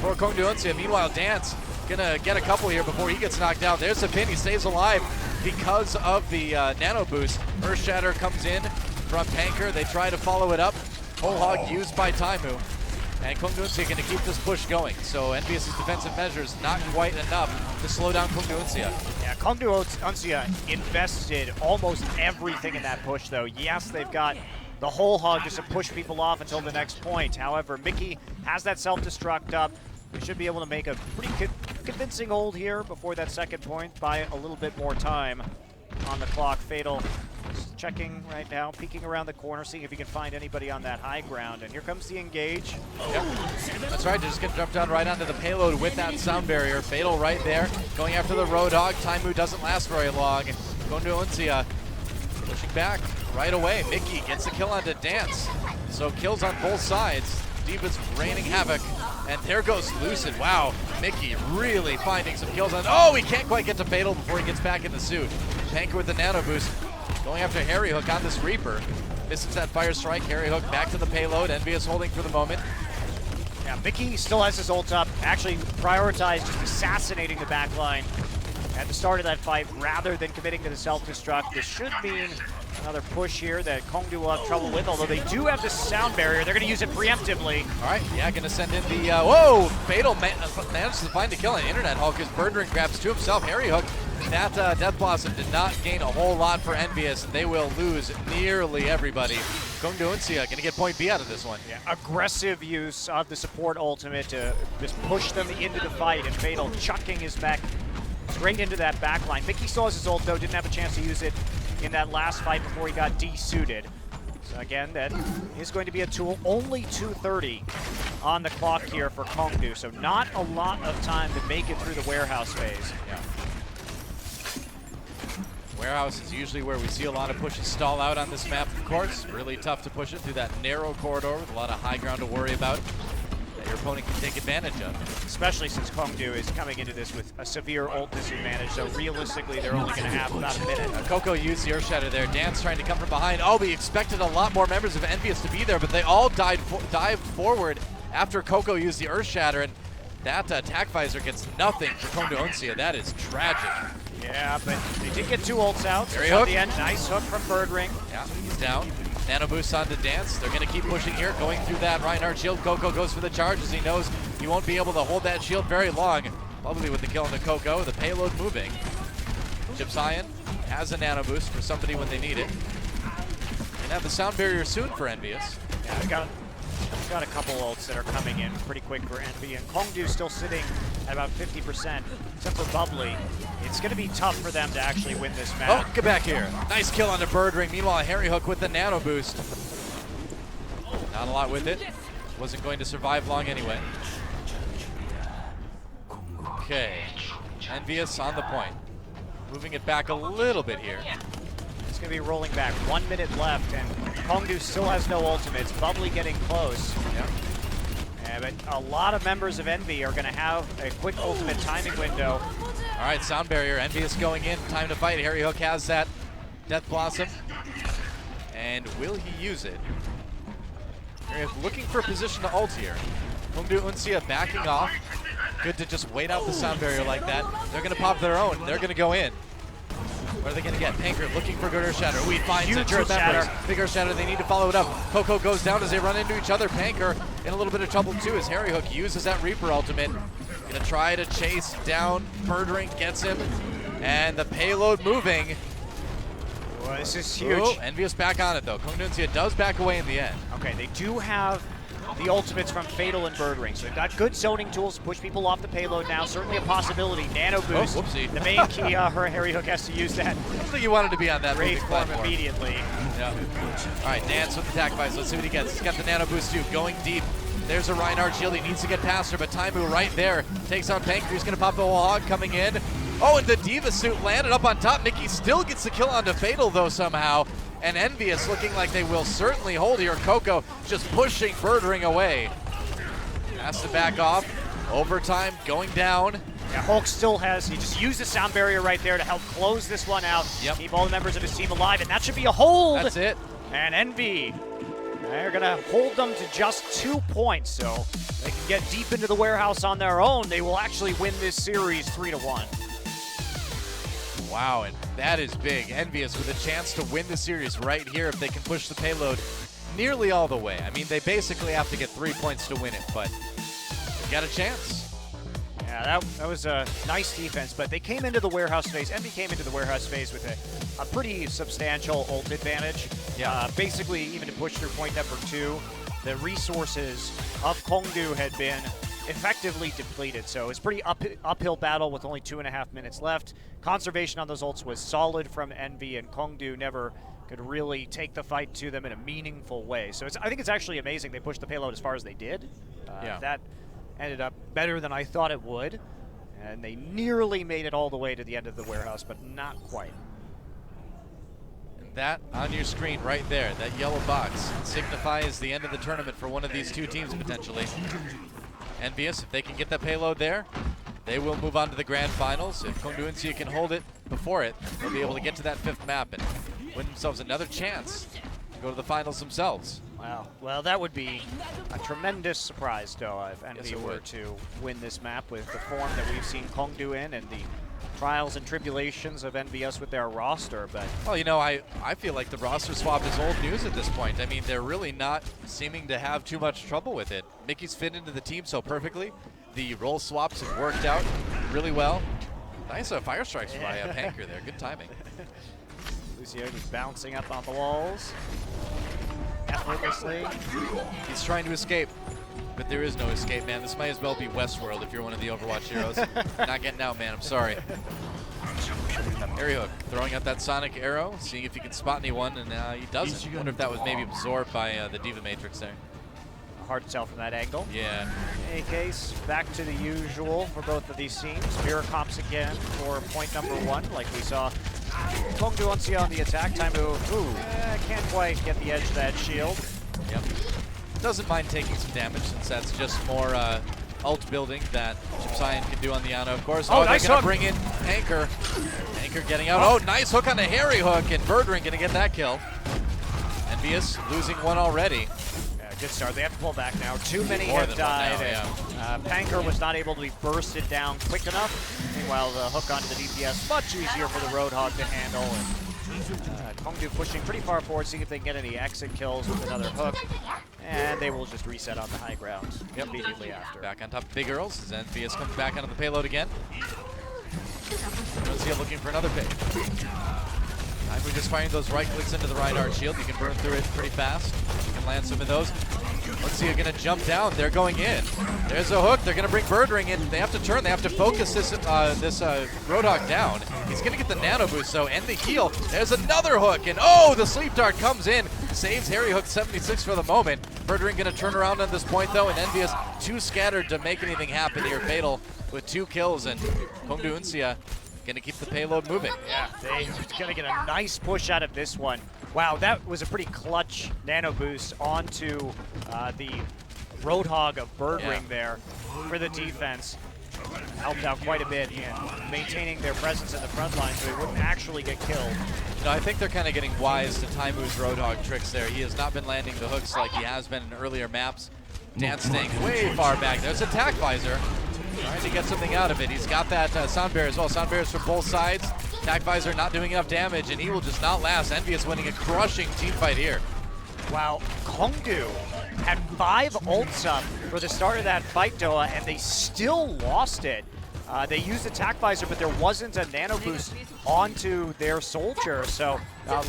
for KongDoo. Meanwhile, Dance gonna get a couple here before he gets knocked out. There's the pin. He stays alive because of the nano boost. Earth Shatter comes in from Panker. They try to follow it up. Whole hog used by Taimu. And KongDoo going to keep this push going. So EnVyUs' defensive measures not quite enough to slow down KongDoo. Yeah, KongDoo invested almost everything in that push, though. Yes, they've got the whole hog just to push people off until the next point. However, Mickey has that self-destruct up. We should be able to make a pretty convincing hold here before that second point. Buy a little bit more time on the clock. Fatal just checking right now, peeking around the corner, seeing if he can find anybody on that high ground. And here comes the engage. Yep. That's right, just gonna jump down right onto the payload with that sound barrier. Fatal right there, going after the Roadhog. Taimu doesn't last very long. KongDoo pushing back right away. Mickey gets the kill onto Dance. So kills on both sides. D.Va's raining havoc. And there goes Lucid. Wow, Mickey really finding some kills on. Oh, he can't quite get to Fatal before he gets back in the suit. Panker with the nano boost. Going after Harry Hook on this Reaper. Misses that fire strike. Harry Hook back to the payload. EnVyUs holding for the moment. Yeah, Mickey still has his ult up. Actually prioritized just assassinating the backline at the start of that fight rather than committing to the self-destruct. This should mean another push here that KongDoo will have trouble with, although they do have the sound barrier. They're going to use it preemptively. All right, yeah, going to send in the, whoa! Fatal manages to find a kill on Internet Hulk as Birdring grabs to himself. Harry Hook that Death Blossom did not gain a whole lot for EnVyUs, and they will lose nearly everybody. KongDoo going to get point B out of this one. Yeah, aggressive use of the support ultimate to just push them into the fight, and Fatal chucking his back straight into that back line. Mickey saw his ult though, didn't have a chance to use it in that last fight before he got de-suited. So again, that is going to be a tool. Only 2:30 on the clock here for KongDoo, so not a lot of time to make it through the warehouse phase. Yeah. Warehouse is usually where we see a lot of pushes stall out on this map, of course. Really tough to push it through that narrow corridor with a lot of high ground to worry about that your opponent can take advantage of. Especially since KongDoo is coming into this with a severe ult disadvantage, so realistically they're only going to have about a minute. Coco used the Earth Shatter there. Dance trying to come from behind. Oh, we expected a lot more members of EnVyUs to be there, but they all dived forward after Coco used the Earth Shatter, and that attack visor gets nothing for KongDoo. That is tragic. Yeah, but they did get 2 ults out. Very At hook. the end, nice hook from Birdring. Yeah, he's down. Nano boost onto Dance. They're going to keep pushing here, going through that Reinhardt shield. Coco goes for the charge as he knows he won't be able to hold that shield very long. Lovely with the kill into Coco. The payload moving. Gypsyon has a nano boost for somebody when they need it. And have the sound barrier soon for EnVyUs. Yeah, we got a couple ults that are coming in pretty quick for Envy, and KongDoo still sitting at about 50%, except for Bubbly. It's going to be tough for them to actually win this match. Oh, get back here. Nice kill on the Birdring. Meanwhile, Harry Hook with the nano boost. Not a lot with it. Wasn't going to survive long anyway. Okay. EnVyUs on the point. Moving it back a little bit here. It's going to be rolling back. 1 minute left, and KongDoo still has no ultimates. Bubbly getting close. Yep. Yeah, but a lot of members of Envy are going to have a quick ultimate timing window. All right, sound barrier. EnVyUs going in. Time to fight. Harry Hook has that Death Blossom. And will he use it? Harry Hook looking for a position to ult here. KongDoo backing off. Good to just wait out the sound barrier like that. They're going to pop their own. They're going to go in. What are they going to get? Panker looking for good Earth Shatter. We finds it. Huge True Earth members. Shatter. Big Earth Shatter. They need to follow it up. Coco goes down as they run into each other. Panker in a little bit of trouble too as Harry Hook uses that Reaper ultimate. Going to try to chase down. Birdring gets him. And the payload moving. Well, this is huge. Ooh, EnVyUs back on it though. KongDoo does back away in the end. Okay, they do have the ultimates from Fatal and Birdring, so they've got good zoning tools to push people off the payload now. Certainly a possibility. Nano boost. Oh, whoopsie. The main key, Harry Hook has to use that. I don't think you wanted to be on that Great moving form platform. immediately. Yeah. All right, Nance with the attack device. Let's see what he gets. He's got the nano boost too, going deep. There's a Reinhardt shield. He needs to get past her, but Taimu right there takes on Panker. He's going to pop the hog coming in. Oh, and the Diva suit landed up on top. Mickey still gets the kill onto Fatal though somehow. And EnVyUs looking like they will certainly hold here. Coco just pushing Birdring away. Has to back off. Overtime going down. Yeah, Hulk still has, he just used the sound barrier right there to help close this one out. Yep. Keep all the members of his team alive, and that should be a hold. That's it. And Envy, they're gonna hold them to just 2 points, so they can get deep into the warehouse on their own. They will actually win this series 3-1. Wow, and that is big. EnVyUs with a chance to win the series right here if they can push the payload nearly all the way. I mean, they basically have to get 3 points to win it, but they got a chance. Yeah, that was a nice defense, but they came into the warehouse phase. Envy came into the warehouse phase with a pretty substantial ult advantage. Yeah. Basically, even to push through point number 2, the resources of KongDoo had been effectively depleted. So it's pretty uphill battle with only 2.5 minutes left. Conservation on those ults was solid from Envy, and KongDoo never could really take the fight to them in a meaningful way. So I think it's actually amazing they pushed the payload as far as they did. Yeah. That ended up better than I thought it would. And they nearly made it all the way to the end of the warehouse, but not quite. And that on your screen right there, that yellow box, signifies the end of the tournament for one of these two teams potentially. EnVyUs, if they can get that payload there, they will move on to the grand finals. If KongDoo can hold it before it, they'll be able to get to that 5th map and win themselves another chance to go to the finals themselves. Wow. Well, that would be a tremendous surprise, though, if Envy it were would. to win this map with the form that we've seen KongDoo in and the trials and tribulations of EnVyUs with their roster. But Well, you know, I feel like the roster swap is old news at this point. I mean, they're really not seeming to have too much trouble with it. Mickey's fit into the team so perfectly. The role swaps have worked out really well. Nice fire strikes by Panker there. Good timing. Lucio just bouncing up on the walls. Effortlessly. He's trying to escape, but there is no escape, man. This might as well be Westworld if you're one of the Overwatch heroes. Not getting out, man. I'm sorry. Harry Hook throwing out that sonic arrow, seeing if he can spot anyone, and he doesn't. I wonder if that was maybe absorbed by the Diva Matrix there. Hard to tell from that angle. Yeah. In any case, back to the usual for both of these teams. Mirror comps again for point number 1, like we saw. KongDoo on the attack. Time to, can't quite get the edge of that shield. Yep. Doesn't mind taking some damage since that's just more ult building that Chipsian can do on the Ana, of course. Oh, they're nice gonna hook. bring in Panker. Panker getting out. Oh, nice hook on the Harry Hook, and Birdring gonna get that kill. EnVyUs losing one already. Good start. They have to pull back now. Too many More have than one died. now, Panker was not able to be bursted down quick enough. Meanwhile, the hook onto the DPS, much easier for the Roadhog to handle. And KongDoo pushing pretty far forward, seeing if they can get any exit kills with another hook. And they will just reset on the high ground immediately after. Back on top of Big Earls as EnVyUs comes back onto the payload again. Lucio looking for another pick. We're just firing those right clicks into the right arc shield. You can burn through it pretty fast. You can land some of those. Let's see, you're going to jump down. They're going in. There's a hook. They're going to bring Birdring in. They have to turn. They have to focus this Roadhog down. He's going to get the nano boost, though, and the heal. There's another hook, and oh, the sleep dart comes in. Saves Harry Hook 76 for the moment. Birdring going to turn around at this point, though, and EnVyUs too scattered to make anything happen here. Fatal with 2 kills, and KongDoo Uncia gonna keep the payload moving. Yeah, they're gonna get a nice push out of this one. Wow, that was a pretty clutch nano boost onto the Roadhog of Birdring there for the defense. Helped out quite a bit in maintaining their presence in the front line so they wouldn't actually get killed. No, I think they're kind of getting wise to Taimu's Roadhog tricks there. He has not been landing the hooks like he has been in earlier maps. Dan staying way far back. There's Attack Visor. Trying to get something out of it. He's got that sound barrier as well. Sound barriers from both sides. Attack Visor not doing enough damage, and he will just not last. EnVyUs winning a crushing team fight here. Wow, KongDoo had 5 ults up for the start of that fight, Doa, and they still lost it. They used Attack Visor, but there wasn't a nano boost onto their soldier, so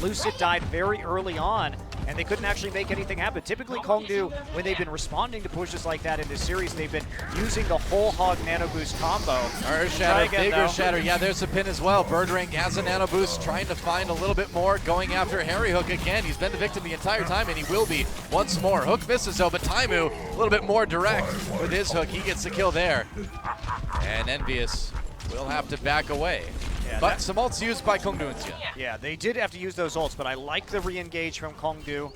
Lucid died very early on, and they couldn't actually make anything happen. Typically, KongDoo, when they've been responding to pushes like that in this series, they've been using the whole hog nano boost combo. Earth Shatter, big Earth Shatter. Yeah, there's a pin as well. Birdring has a nano boost, trying to find a little bit more, going after Harry Hook again. He's been the victim the entire time, and he will be once more. Hook misses though, but Taimu a little bit more direct with his hook. He gets the kill there. And EnVyUs will have to back away. Yeah, but some ults used by KongDoo Uncia. Yeah, they did have to use those ults, but I like the re-engage from KongDoo.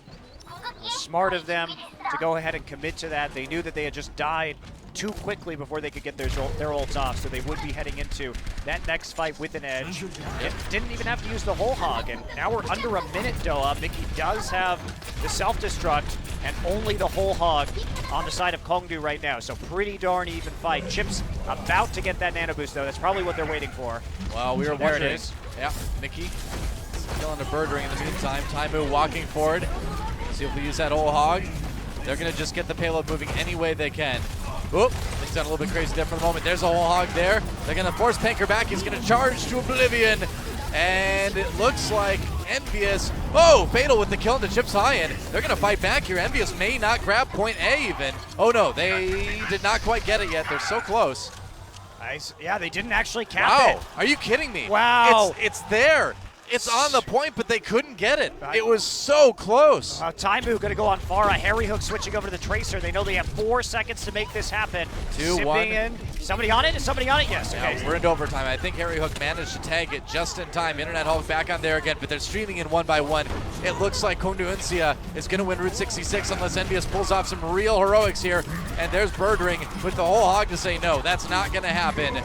Smart of them to go ahead and commit to that. They knew that they had just died too quickly before they could get their ults off, so they would be heading into that next fight with an edge. It didn't even have to use the whole hog, and now we're under a minute, Doa. Mickey does have the self-destruct and only the whole hog on the side of KongDoo right now, so pretty darn even fight. Chip's about to get that nano boost, though. That's probably what they're waiting for. Well, we were there wondering. it is. Yeah, Mickey killing the Birdring in the meantime. Taimu walking forward. See if we use that whole hog. They're going to just get the payload moving any way they can. Oop, things done a little bit crazy there for the moment. There's a whole hog there. They're going to force Panker back. He's going to charge to Oblivion. And it looks like EnVyUs, oh, Fatal with the kill into Chipsian. They're going to fight back here. EnVyUs may not grab point A even. Oh no, they did not quite get it yet. They're so close. Nice. Yeah, they didn't actually cap it. Are you kidding me? Wow. It's there. It's on the point, but they couldn't get it. It was so close. Taimu going to go on Pharah. Harry Hook switching over to the Tracer. They know they have 4 seconds to make this happen. 2-1. In. Somebody on it? Is somebody on it? Yes. Okay. Yeah, we're into overtime. I think Harry Hook managed to tag it just in time. Internet Hulk back on there again, but they're streaming in 1 by 1. It looks like KongDoo Uncia is going to win Route 66 unless EnVyUs pulls off some real heroics here. And there's Birdring with the whole hog to say no. That's not going to happen.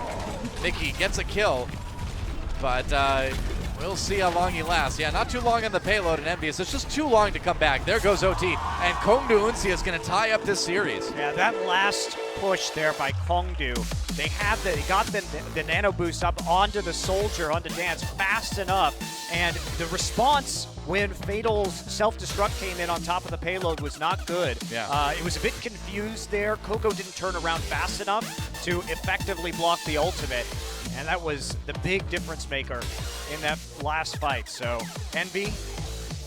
Mickey gets a kill, but we'll see how long he lasts. Yeah, not too long on the payload in EnVyUs. It's just too long to come back. There goes OT. And KongDoo Uncia is going to tie up this series. Yeah, that last push there by KongDoo, they got the nano boost up onto the soldier, onto Dance fast enough. And the response when Fatal's self-destruct came in on top of the payload was not good. Yeah. It was a bit confused there. Coco didn't turn around fast enough to effectively block the ultimate. And that was the big difference maker in that last fight. So Envy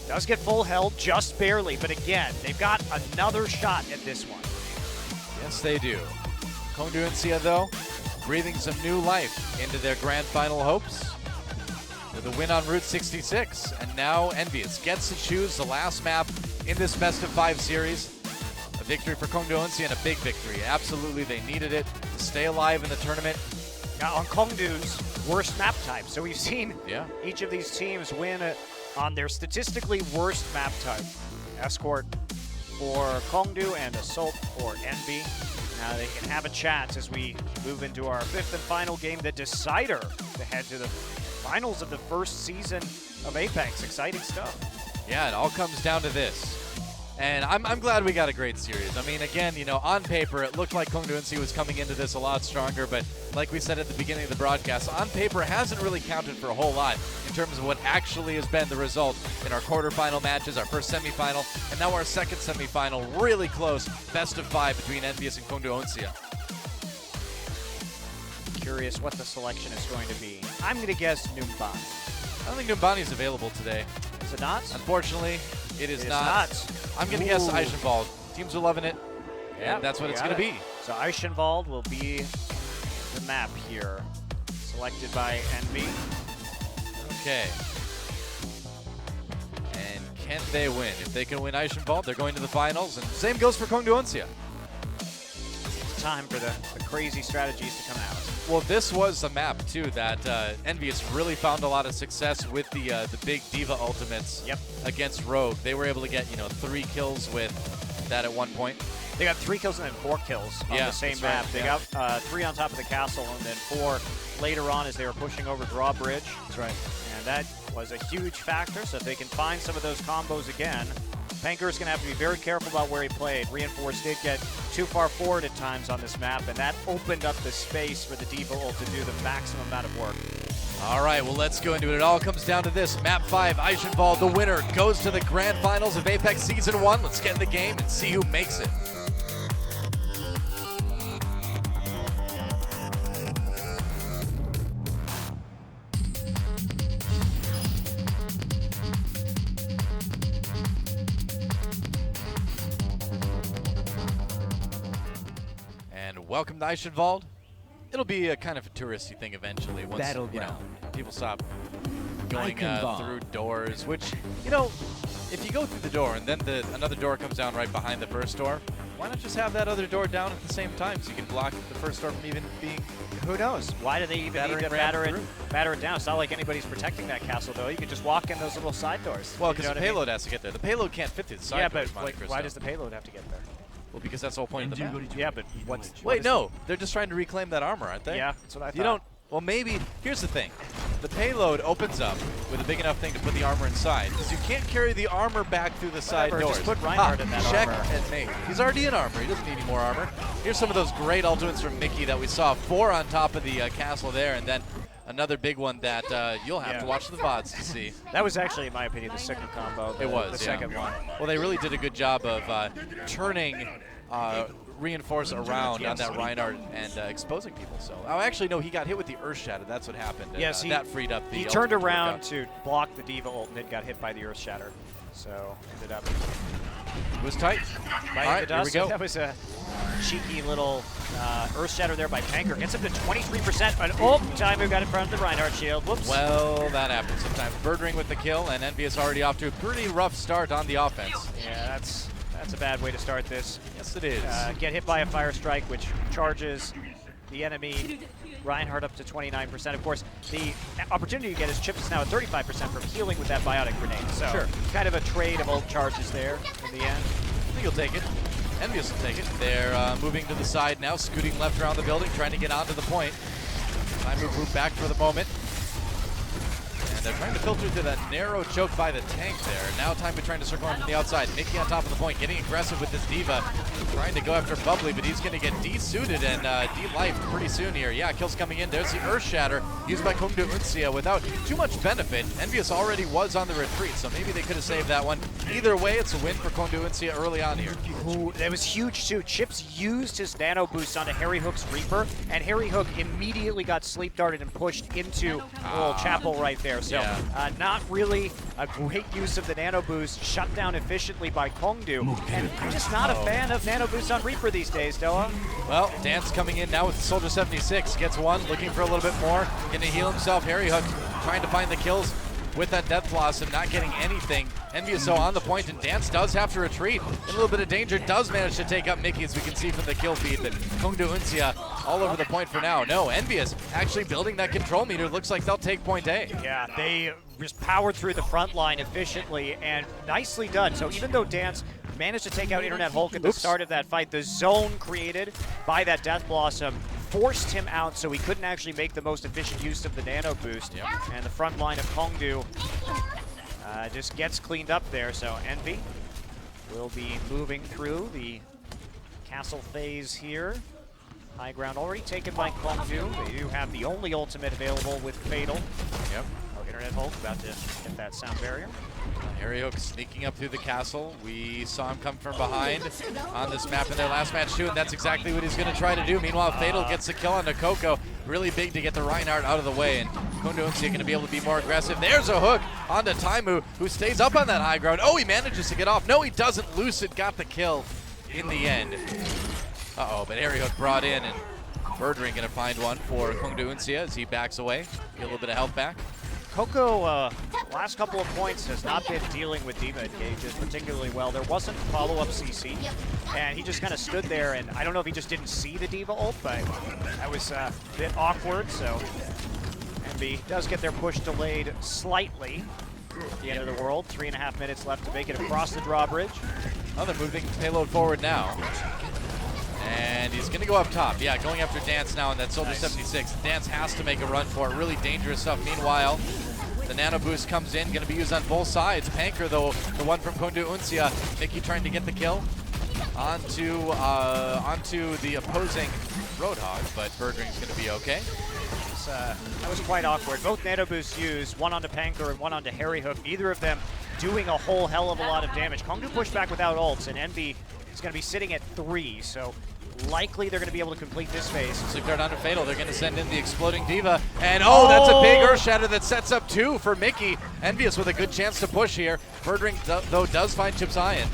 does get full health, just barely, but again, they've got another shot at this one. Yes, they do. KongDoo and Sia, though, breathing some new life into their grand final hopes with a win on Route 66. And now EnVyUs gets to choose the last map in this best of 5 series. A victory for KongDoo and Sia, and a big victory. Absolutely, they needed it to stay alive in the tournament. Now on KongDoo's worst map type. So we've seen each of these teams win on their statistically worst map type. Escort for KongDoo and Assault for Envy. Now they can have a chance as we move into our 5th and final game, the decider, to head to the finals of the first season of Apex. Exciting stuff. Yeah, it all comes down to this. And I'm glad we got a great series. I mean, again, you know, on paper, it looked like KongDoo and Sia was coming into this a lot stronger, but like we said at the beginning of the broadcast, on paper hasn't really counted for a whole lot in terms of what actually has been the result in our quarterfinal matches, our first semifinal, and now our second semifinal. Really close, best of 5 between EnVyUs and KongDoo and Sia. Curious what the selection is going to be. I'm going to guess Numbani. I don't think Numbani is available today. Is it not? Unfortunately, it is not. I'm going to guess Eichenwalde. Teams are loving it, and that's what it's going to be. So Eichenwalde will be the map here, selected by Envy. Okay. And can they win? If they can win Eichenwalde, they're going to the finals, and same goes for KongDoo and Sia. It's time for the crazy strategies to come out. Well, this was the map, too, that EnVyUs really found a lot of success with the big Diva ultimates against Rogue. They were able to get, 3 kills with that at one point. They got 3 kills and then 4 kills on the same map. They got 3 on top of the castle and then 4 later on as they were pushing over Drawbridge. That's right. And that was a huge factor, so if they can find some of those combos again, Panker is going to have to be very careful about where he played. Reinforce did get too far forward at times on this map, and that opened up the space for the Diva ult to do the maximum amount of work. All right, well, let's go into it. It all comes down to this. Map 5, Eichenwalde, the winner, goes to the grand finals of Apex Season 1. Let's get in the game and see who makes it. Welcome to Eichenwalde. It'll be a kind of a touristy thing eventually once people stop going through doors, which, if you go through the door and then another door comes down right behind the first door, why not just have that other door down at the same time so you can block the first door from even being... Who knows? Why do they even need to batter it down? It's not like anybody's protecting that castle, though. You can just walk in those little side doors. Well, because the payload has to get there. The payload can't fit through the side doors. Yeah, but why does the payload have to get there? Well, because that's the whole point of the map. Yeah, but Wait, no. They're just trying to reclaim that armor, aren't they? Yeah, that's what I thought. You don't... Well, maybe... Here's the thing. The payload opens up with a big enough thing to put the armor inside, because you can't carry the armor back through the side doors. Just put Reinhardt in that check armor. and mate. He's already in armor. He doesn't need any more armor. Here's some of those great ultimates from Mickey that we saw. 4 on top of the castle there, and then another big one that you'll have to watch the VODs to see. That was actually, in my opinion, the sicker combo. The second one. Well, they really did a good job of turning Reinforce around on that Reinhardt and exposing people. So, actually, no, he got hit with the Earth Shatter. That's what happened. Yes, that freed up the. He turned around to block the Diva ult and then got hit by the Earth Shatter. So ended up. It was tight. All right, here we go. That was a cheeky little Earth Shatter there by Panker. Gets him to 23%. But time we got in front of the Reinhardt shield. Whoops. Well, that happens sometimes. Birdring with the kill, and EnVyUs already off to a pretty rough start on the offense. Yeah, that's a bad way to start this. Yes, it is. Get hit by a fire strike, which charges the enemy Reinhardt up to 29%. Of course, the opportunity you get is Chips is now at 35% from healing with that biotic grenade. So kind of a trade of ult charges there in the end. I think he'll take it. EnVyUs will take it. They're moving to the side now, scooting left around the building, trying to get onto the point. Time move back for the moment. And they're trying to filter through that narrow choke by the tank there. Now time to trying to circle on from the outside. Mickey on top of the point, getting aggressive with this D.Va. Trying to go after Bubbly, but he's going to get de-suited and de-lifed pretty soon here. Yeah, kills coming in. There's the Earth Shatter used by KongDoo Uncia without too much benefit. EnVyUs already was on the retreat, so maybe they could have saved that one. Either way, it's a win for KongDoo Uncia early on here. Ooh, that was huge too. Chips used his nano boost onto Harry Hook's Reaper, and Harry Hook immediately got sleep darted and pushed into little Chapel right there. So not really a great use of the nano boost, shut down efficiently by KongDoo. And I'm just not a fan of nano boost on Reaper these days, Doa. Well, Dance coming in now with Soldier 76, gets one, looking for a little bit more, gonna heal himself. Harry Hook trying to find the kills with that Death Blossom, not getting anything. EnVyUs on the point, and Dance does have to retreat. In a little bit of danger, does manage to take up Mickey, as we can see from the kill feed, but KongDoo Uncia all over the point for now. No, EnVyUs actually building that control meter. Looks like they'll take point A. Yeah, they just powered through the front line efficiently, and nicely done. So even though Dance managed to take out Internet Hulk at the start of that fight, the zone created by that Death Blossom forced him out, so he couldn't actually make the most efficient use of the nano boost. Yep. And the front line of KongDoo just gets cleaned up there. So Envy will be moving through the castle phase here. High ground already taken by KongDoo. They do have the only ultimate available with Fatal. Yep. Oh, Internet Hulk about to hit that sound barrier. Harry Hook sneaking up through the castle. We saw him come from behind on this map in their last match too, and that's exactly what he's going to try to do. Meanwhile, Fatal gets the kill on Coco. Really big to get the Reinhardt out of the way, and KongDoo Uncia going to be able to be more aggressive. There's a hook onto Taimu, who stays up on that high ground. Oh, he manages to get off. No, he doesn't. Lucid got the kill in the end. Uh-oh, but Harry Hook brought in, and Birdring going to find one for KongDoo Uncia as he backs away. Get a little bit of health back. Coco, last couple of points, has not been dealing with D.Va engages particularly well. There wasn't follow-up CC, and he just kind of stood there, and I don't know if he just didn't see the D.Va ult, but that was a bit awkward, so Envy does get their push delayed slightly. At the end of the world, 3.5 minutes left to make it across the drawbridge. Oh, they're moving payload forward now. And he's going to go up top. Yeah, going after Dance now in that Soldier 76. Dance has to make a run for it. Really dangerous stuff. Meanwhile, the nano boost comes in. Going to be used on both sides. Panker, though, the one from KongDoo Uncia. Mickey trying to get the kill onto the opposing Roadhog, but Birdring's going to be okay. That was quite awkward. Both nano boosts used, one onto Panker and one onto Harry Hook. Neither of them doing a whole hell of a lot of damage. KongDoo pushed back without ults, and Envy is going to be sitting at 3, so likely they're going to be able to complete this phase. Sleep dart onto Fatal. They're going to send in the exploding D.Va, and oh, that's a big Earth Shatter that sets up 2 for Mickey. EnVyUs with a good chance to push here. Birdring, though, does find Chips Iron.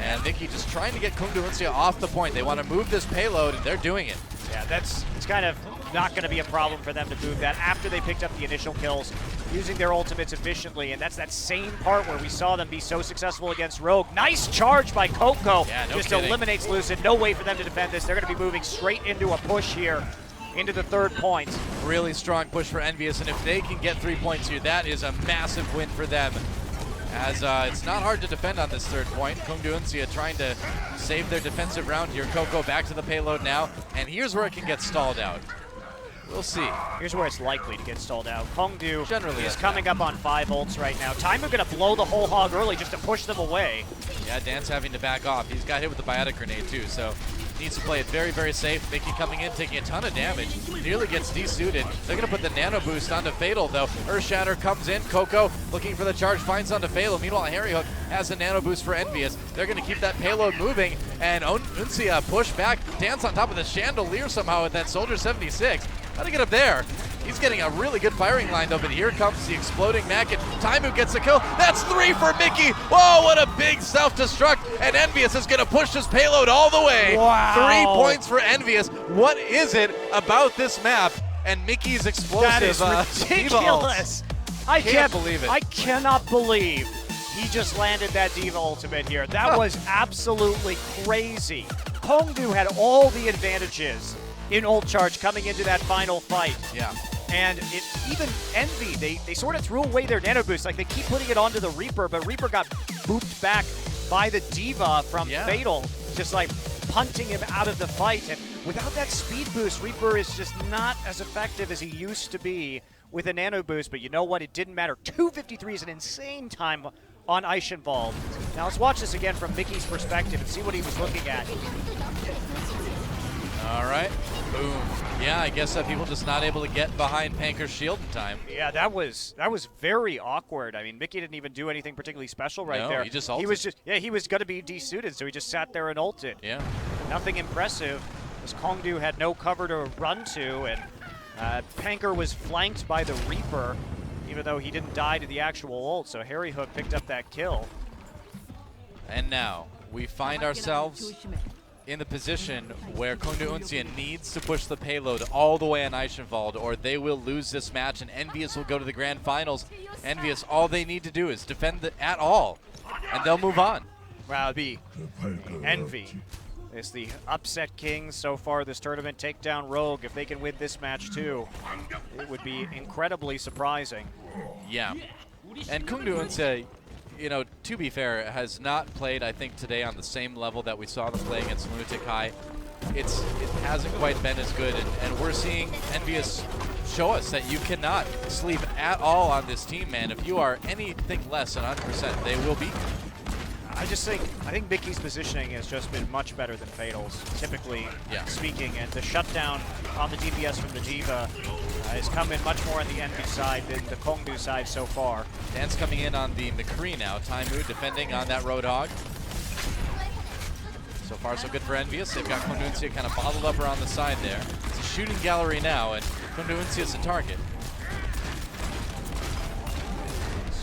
And Mickey just trying to get KongDoo Uncia off the point. They want to move this payload, and they're doing it. Yeah, it's kind of not going to be a problem for them to move that after they picked up the initial kills, using their ultimates efficiently, and that's that same part where we saw them be so successful against Rogue. Nice charge by Coco. Yeah, no just kidding. Eliminates Lucid. No way for them to defend this. They're going to be moving straight into a push here, into the 3rd point. Really strong push for EnVyUs, and if they can get 3 points here, that is a massive win for them. As it's not hard to defend on this 3rd point. KongDoo Uncia trying to save their defensive round here. Coco back to the payload now, and here's where it can get stalled out. We'll see. Here's where it's likely to get stalled out. KongDoo Generally is coming up on 5 ults right now. Taimu going to blow the whole hog early just to push them away. Yeah, Dance having to back off. He's got hit with the biotic grenade too, so needs to play it very, very safe. Mickey coming in, taking a ton of damage. Nearly gets de-suited. They're going to put the nano boost onto Fatal, though. Earth Shatter comes in. Coco looking for the charge, finds onto Fatal. Meanwhile, Harry Hook has a nano boost for EnVyUs. They're going to keep that payload moving, and Uncia push back. Dance on top of the chandelier somehow with that Soldier 76. How to get up there? He's getting a really good firing line, though, but here comes the exploding Mac, and Taimu gets the kill. That's 3 for Mickey. Whoa, what a big self-destruct, and EnVyUs is going to push his payload all the way. Wow. 3 points for EnVyUs. What is it about this map and Mickey's explosive That is ridiculous. I can't believe it. I cannot believe he just landed that D.Va ultimate here. That was absolutely crazy. KongDoo had all the advantages in ult charge coming into that final fight. Yeah. And even Envy, they sort of threw away their nano boost. Like, they keep putting it onto the Reaper, but Reaper got booped back by the D.Va from Fatal, just like punting him out of the fight. And without that speed boost, Reaper is just not as effective as he used to be with a nano boost, but you know what? It didn't matter. 2:53 is an insane time on Eichenwalde. Now let's watch this again from Mickey's perspective and see what he was looking at. All right, boom. Yeah, I guess people just not able to get behind Panker's shield in time. Yeah, that was very awkward. I mean, Mickey didn't even do anything particularly special right there. He just ulted. He was going to be desuited, so he just sat there and ulted. Yeah. Nothing impressive, as KongDoo had no cover to run to, and Panker was flanked by the Reaper, even though he didn't die to the actual ult, so Harry Hook picked up that kill. And now we find ourselves in the position where KongDoo needs to push the payload all the way on Eichenwalde, or they will lose this match, and EnVyUs will go to the grand finals. EnVyUs, all they need to do is defend at all, and they'll move on. Wow, it'd be Envy is the upset king so far this tournament. Take down Rogue. If they can win this match too, it would be incredibly surprising. Yeah, and KongDoo, you know, to be fair, has not played, I think, today on the same level that we saw them play against Lunatic High. It hasn't quite been as good, and we're seeing EnVyUs show us that you cannot sleep at all on this team, man. If you are anything less than 100%, they will beat you. I think Mickey's positioning has just been much better than Fatal's, typically speaking, and the shutdown on the DPS from the D.Va has come in much more on the Envy side than the KongDoo side so far. Dan's coming in on the McCree now. Taimu defending on that Roadhog. So far, so good for EnVyUs. They've got KongDoo kind of bottled up around the side there. It's a shooting gallery now, and KongDoo is the target.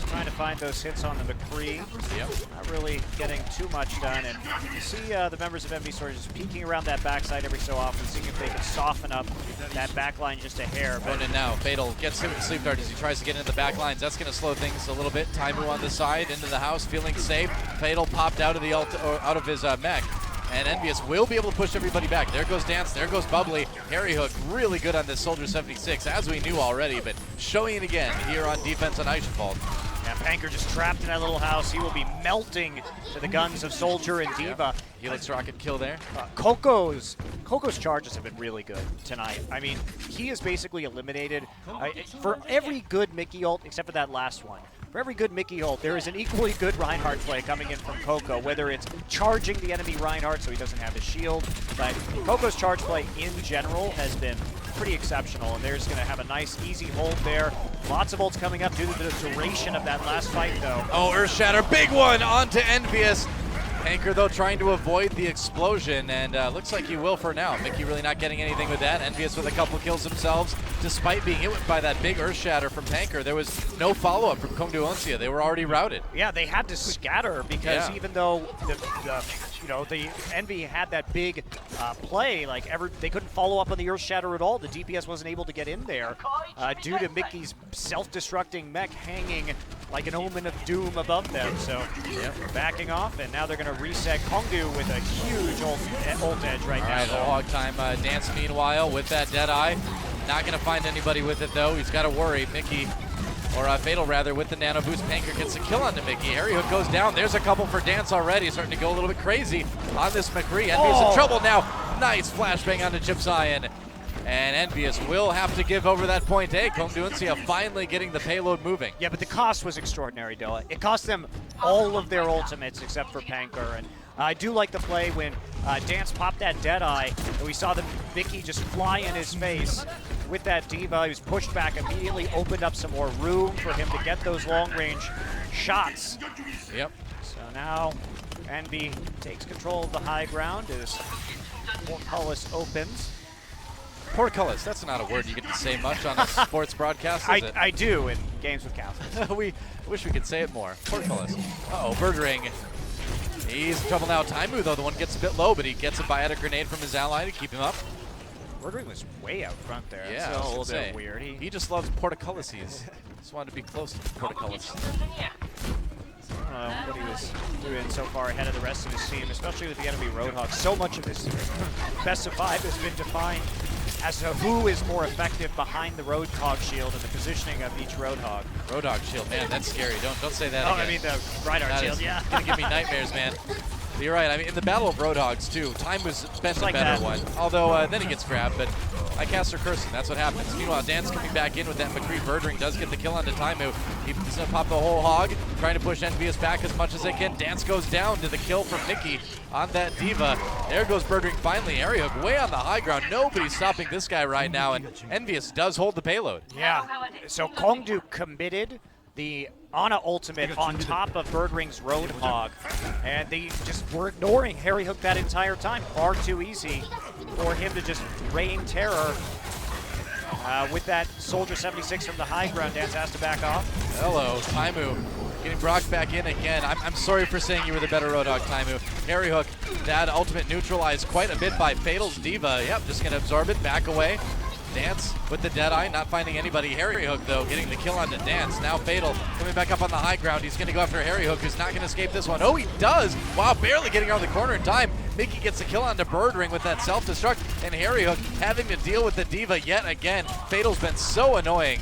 Trying to find those hits on the McCree. Yep. Not really getting too much done. And you see the members of EnVy just peeking around that backside every so often, seeing if they can soften up that backline just a hair. But in now, Fatal gets hit with the sleep dart as he tries to get into the back lines. That's going to slow things a little bit. Taimu on the side, into the house, feeling safe. Fatal popped out of the out of his mech. And EnVyUs will be able to push everybody back. There goes Dance, there goes Bubbly. Harry Hook really good on this Soldier 76, as we knew already, but showing it again here on defense on Eichenwalde. Yeah, Panker just trapped in that little house. He will be melting to the guns of Soldier and D.Va. Helix rocket kill there. Coco's charges have been really good tonight. I mean, he is basically eliminated for every good Mickey ult, except for that last one. For every good Mickey ult, there is an equally good Reinhardt play coming in from Coco, whether it's charging the enemy Reinhardt so he doesn't have his shield. But Coco's charge play in general has been pretty exceptional, and they're just going to have a nice, easy hold there. Lots of ults coming up due to the duration of that last fight, though. Oh, Earthshatter, big one onto EnVyUs. Panker, though, trying to avoid the explosion, and looks like he will for now. Mickey really not getting anything with that. EnVyUs with a couple kills themselves, despite being hit by that big Earthshatter from Panker. There was no follow-up from KongDoo. They were already routed. Yeah, they had to scatter because even though the Envy had that big play, they couldn't follow up on the Earthshatter at all. The DPS wasn't able to get in there due to Mickey's self-destructing mech hanging like an omen of doom above them. So backing off, and now they're going to reset KongDoo with a huge ult edge right now. Hog time. Dance, meanwhile, with that Deadeye. Not going to find anybody with it, though. He's got to worry. Mickey, or Fatal rather, with the nano boost. Panker gets a kill onto Mickey. Harry Hook goes down. There's a couple for Dance already. Starting to go a little bit crazy on this McCree. EnVyUs in trouble now. Nice flashbang onto Chip Zion. And EnVyUs will have to give over that point. Hey, KongDoo finally getting the payload moving. Yeah, but the cost was extraordinary, Doa. It cost them all of their ultimates except for Panker. And I do like the play when Dance popped that Deadeye, and we saw the Mickey just fly in his face with that D.Va. He was pushed back, immediately opened up some more room for him to get those long-range shots. Yep. So now Envy takes control of the high ground as Portcullis opens. Portcullis, that's not a word you get to say much on a sports broadcast, is it? I do in games with castles. We wish we could say it more. Portcullis. Uh-oh, Bird Ring. He's in trouble now. Taimu, though, the one gets a bit low, but he gets a biotic grenade from his ally to keep him up. Bird Ring was way out front there. Yeah, that's a little bit weird. He just loves portcullises. Just wanted to be close to portcullis. I don't know what he was doing so far ahead of the rest of his team, especially with the enemy Roadhog. So much of this best of 5 has been defined as to who is more effective behind the Roadhog shield and the positioning of each Roadhog. Roadhog shield, man, that's scary. Don't say that again. I mean the Reinhardt shield, yeah. Gonna give me nightmares, man. You're right. I mean, in the Battle of Roadhogs, too, Time was been the better one. Although then he gets grabbed, but I cast her cursing. That's what happens. Meanwhile, Dan's coming back in with that McCree. Birdring does get the kill onto Taimu. He's going to pop the whole hog, trying to push EnVyUs back as much as they can. Dance goes down to the kill from Mickey on that D.Va. There goes Birdring finally. Airhook way on the high ground. Nobody's stopping this guy right now, and EnVyUs does hold the payload. Yeah, so KongDoo committed the Ana ultimate on top of Birdring's Roadhog, and they just were ignoring Harryhook that entire time. Far too easy for him to just rain terror. With that Soldier 76 from the high ground, Dance has to back off. Hello, Taimu getting Brock back in again. I'm sorry for saying you were the better Roadhog, Taimu. Harryhook, that ultimate neutralized quite a bit by Fatal's D.Va. Yep, just gonna absorb it, back away. Dance with the Deadeye, not finding anybody. Harryhook, though, getting the kill onto Dance. Now Fatal coming back up on the high ground. He's going to go after Harryhook, who's not going to escape this one. Oh, he does! Wow, barely getting around the corner in time. Mickey gets the kill onto Birdring with that self-destruct, and Harryhook having to deal with the D.Va yet again. Fatal's been so annoying,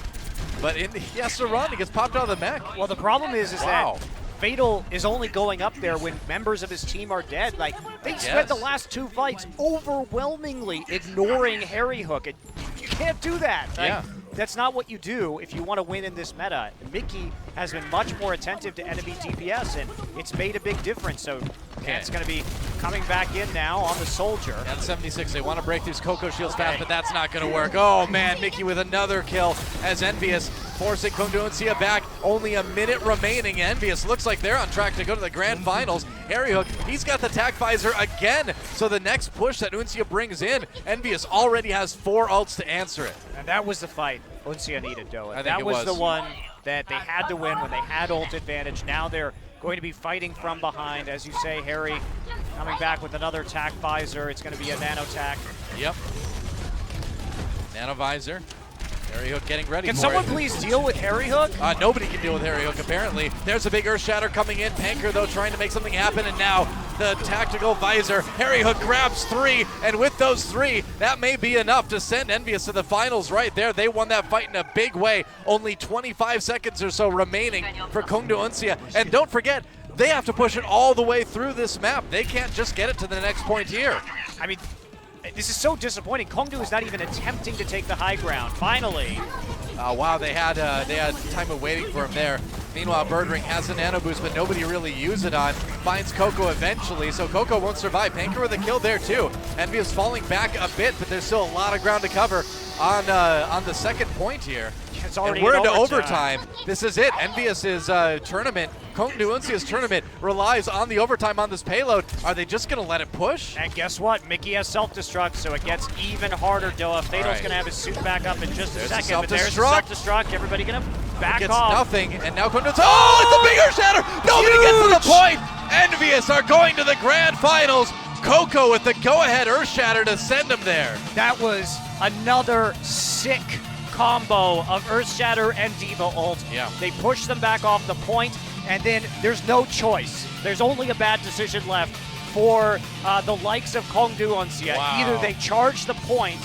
but he has to run. He gets popped out of the mech. Well, the problem is that Fatal is only going up there when members of his team are dead. Like, they spent the last 2 fights overwhelmingly ignoring Harryhook. And you can't do that. Like, that's not what you do if you want to win in this meta. Mickey has been much more attentive to enemy DPS, and it's made a big difference. So Dan's going to be coming back in now on the Soldier. And 76, they want to break these Coco shields fast, but that's not going to work. Oh man, Mickey with another kill as EnVyUs forcing KongDoo and Sia back. Only a minute remaining. EnVyUs looks like they're on track to go to the grand finals. Harryhook, he's got the tac visor again. So the next push that Uncia brings in, EnVyUs already has 4 ults to answer it. And that was the fight Uncia needed, Doa. That was the one that they had to win when they had ult advantage. Now they're going to be fighting from behind. As you say, Harry coming back with another tac visor. It's going to be a nano tac. Yep. Nano visor. Harryhook getting ready Can for someone it. please deal with Harryhook? Nobody can deal with Harryhook, apparently. There's a big Earth Shatter coming in. Panker, though, trying to make something happen, and now the tactical visor. Harryhook grabs 3, and with those 3, that may be enough to send EnVyUs to the finals right there. They won that fight in a big way. Only 25 seconds or so remaining for KongDoo Uncia. And don't forget, they have to push it all the way through this map. They can't just get it to the next point here. I mean, this is so disappointing. KongDoo is not even attempting to take the high ground. Finally. Wow, they had time of waiting for him there. Meanwhile, Birdring has a nano boost, but nobody really used it on. Finds Coco eventually, so Coco won't survive. Panker with a kill there too. EnVyUs falling back a bit, but there's still a lot of ground to cover on the second point here. It's already and we're into overtime. This is it. EnVyUs' tournament, KongDoo Uncia's tournament, relies on the overtime on this payload. Are they just going to let it push? And guess what? Mickey has self-destruct, so it gets even harder, Doa. Fatal's going to have his suit back up in just a second, but there's a self-destruct. Everybody going to back off. Nothing, and now KongDoo. Oh, it's a bigger shatter! Nobody gets to the point! EnVyUs are going to the grand finals. Coco with the go-ahead Earth Shatter to send them there. That was another sick combo of Earth Shatter and D.Va ult. Yeah. They push them back off the point, and then there's no choice. There's only a bad decision left for the likes of KongDoo Uncia. Wow. Either they charge the point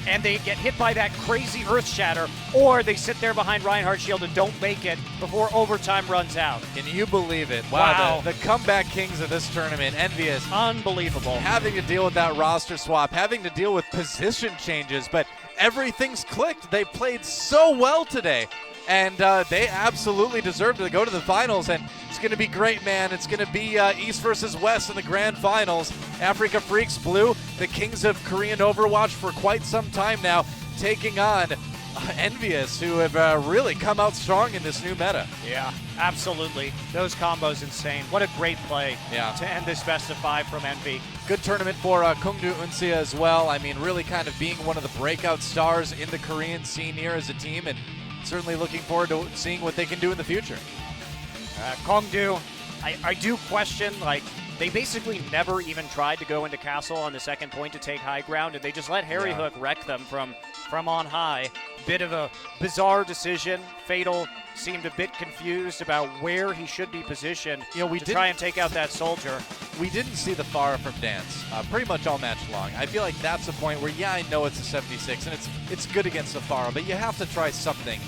and they get hit by that crazy Earth Shatter, or they sit there behind Reinhardt's shield and don't make it before overtime runs out. Can you believe it? Wow. The comeback kings of this tournament, EnVyUs. Unbelievable. Having to deal with that roster swap, having to deal with position changes, but everything's clicked. They played so well today, and they absolutely deserve to go to the finals, and it's going to be great, man. It's going to be East versus West in the grand finals. Africa Freaks Blue, the kings of Korean Overwatch for quite some time now, taking on EnVyUs, who have really come out strong in this new meta. Yeah, absolutely. Those combos insane. What a great play to end this best of 5 from Envy. Good tournament for KongDoo Uncia as well. I mean, really kind of being one of the breakout stars in the Korean scene here as a team, and certainly looking forward to seeing what they can do in the future. KongDoo, I do question, like, they basically never even tried to go into Castle on the second point to take high ground, and they just let Harryhook wreck them from on high. Bit of a bizarre decision. Fatal seemed a bit confused about where he should be positioned to try and take out that Soldier. We didn't see the Pharah from Dance pretty much all match long. I feel like that's a point where, yeah, I know it's a 76, and it's good against the Pharah, but you have to try something.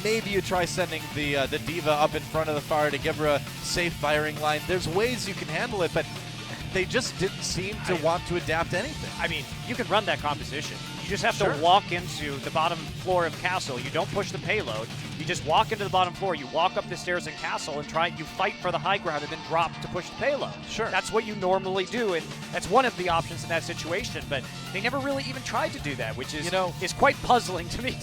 Maybe you try sending the D.Va up in front of the Pharah to give her a safe firing line. There's ways you can handle it, but they just didn't seem to want to adapt anything. I mean, you can run that composition. You just have to walk into the bottom floor of Castle. You don't push the payload. You just walk into the bottom floor. You walk up the stairs in Castle and you fight for the high ground and then drop to push the payload. Sure. That's what you normally do, and that's one of the options in that situation. But they never really even tried to do that, which is is quite puzzling to me.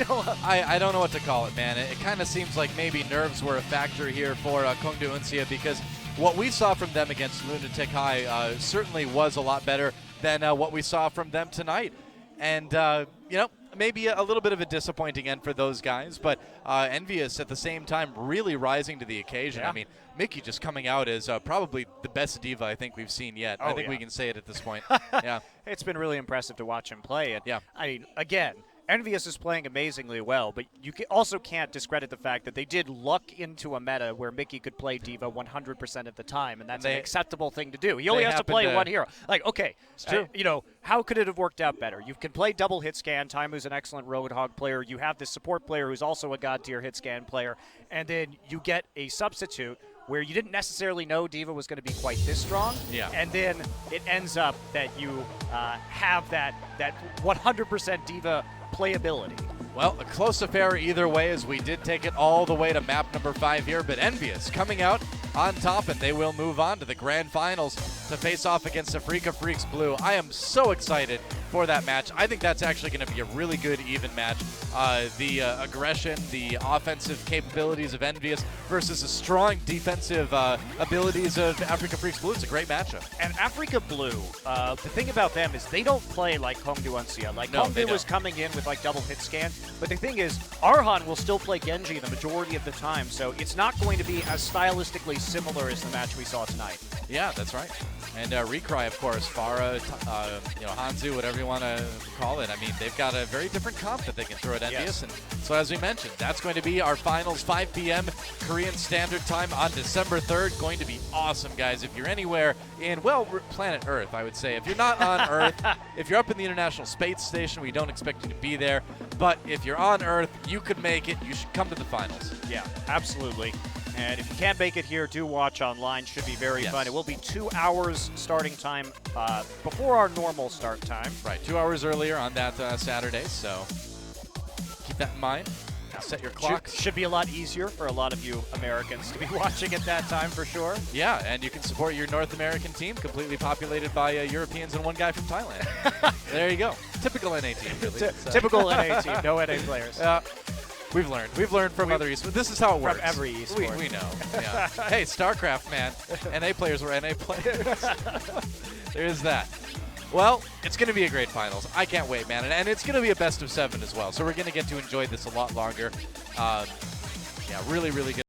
I don't know what to call it, man. It kind of seems like maybe nerves were a factor here for KongDoo Uncia, because what we saw from them against Lunatic High certainly was a lot better than what we saw from them tonight. And, maybe a little bit of a disappointing end for those guys, but EnVyUs at the same time really rising to the occasion. Yeah. I mean, Mickey just coming out as probably the best diva I think we've seen yet. I think we can say it at this point. Yeah. It's been really impressive to watch him play. And yeah. I mean, again, EnVyUs is playing amazingly well, but you also can't discredit the fact that they did luck into a meta where Mickey could play diva 100% of the time, and that's an acceptable thing to do. He only has to play one hero. Like, okay, it's true. How could it have worked out better? You can play double hit scan. Taimu's an excellent Roadhog player. You have this support player who's also a god tier hit scan player, and then you get a substitute where you didn't necessarily know Diva was going to be quite this strong. Yeah. And then it ends up that you have that 100% Diva playability. Well, a close affair either way, as we did take it all the way to map number 5 here, but EnVyUs coming out on top, and they will move on to the grand finals to face off against Afrika Freaks Blue. I am so excited for that match. I think that's actually going to be a really good even match. The aggression, the offensive capabilities of EnVyUs versus the strong defensive abilities of Afrika Freaks Blue. It's a great matchup. And Afrika Blue, the thing about them is they don't play like KongDoo Uncia. Like, KongDoo was coming in with like double hit scan, but the thing is, Arhan will still play Genji the majority of the time, so it's not going to be as stylistically similar as the match we saw tonight. Yeah, that's right. And Recry, of course, Farah, Hanzu, whatever you want to call it. I mean, they've got a very different comp that they can throw at EnVyUs. Yes. And so, as we mentioned, that's going to be our finals, 5 p.m. Korean Standard Time on December 3rd. Going to be awesome, guys. If you're anywhere in, well, planet Earth, I would say. If you're not on Earth, if you're up in the International Space Station, we don't expect you to be there. But if you're on Earth, you could make it. You should come to the finals. Yeah, absolutely. And if you can't make it here, do watch online. Should be very fun. It will be 2 hours starting time before our normal start time. Right, 2 hours earlier on that Saturday, so keep that in mind. Set your clocks. Should be a lot easier for a lot of you Americans to be watching at that time for sure. Yeah, and you can support your North American team, completely populated by Europeans and one guy from Thailand. There you go. Typical NA team, really. Typical NA team, no NA players. We've learned. We've learned from other esports. This is how it works. From every esport. We know. Yeah. Hey, StarCraft, man. NA players were NA players. There's that. Well, it's going to be a great finals. I can't wait, man. And it's going to be a best of 7 as well. So we're going to get to enjoy this a lot longer. Yeah, really, really good.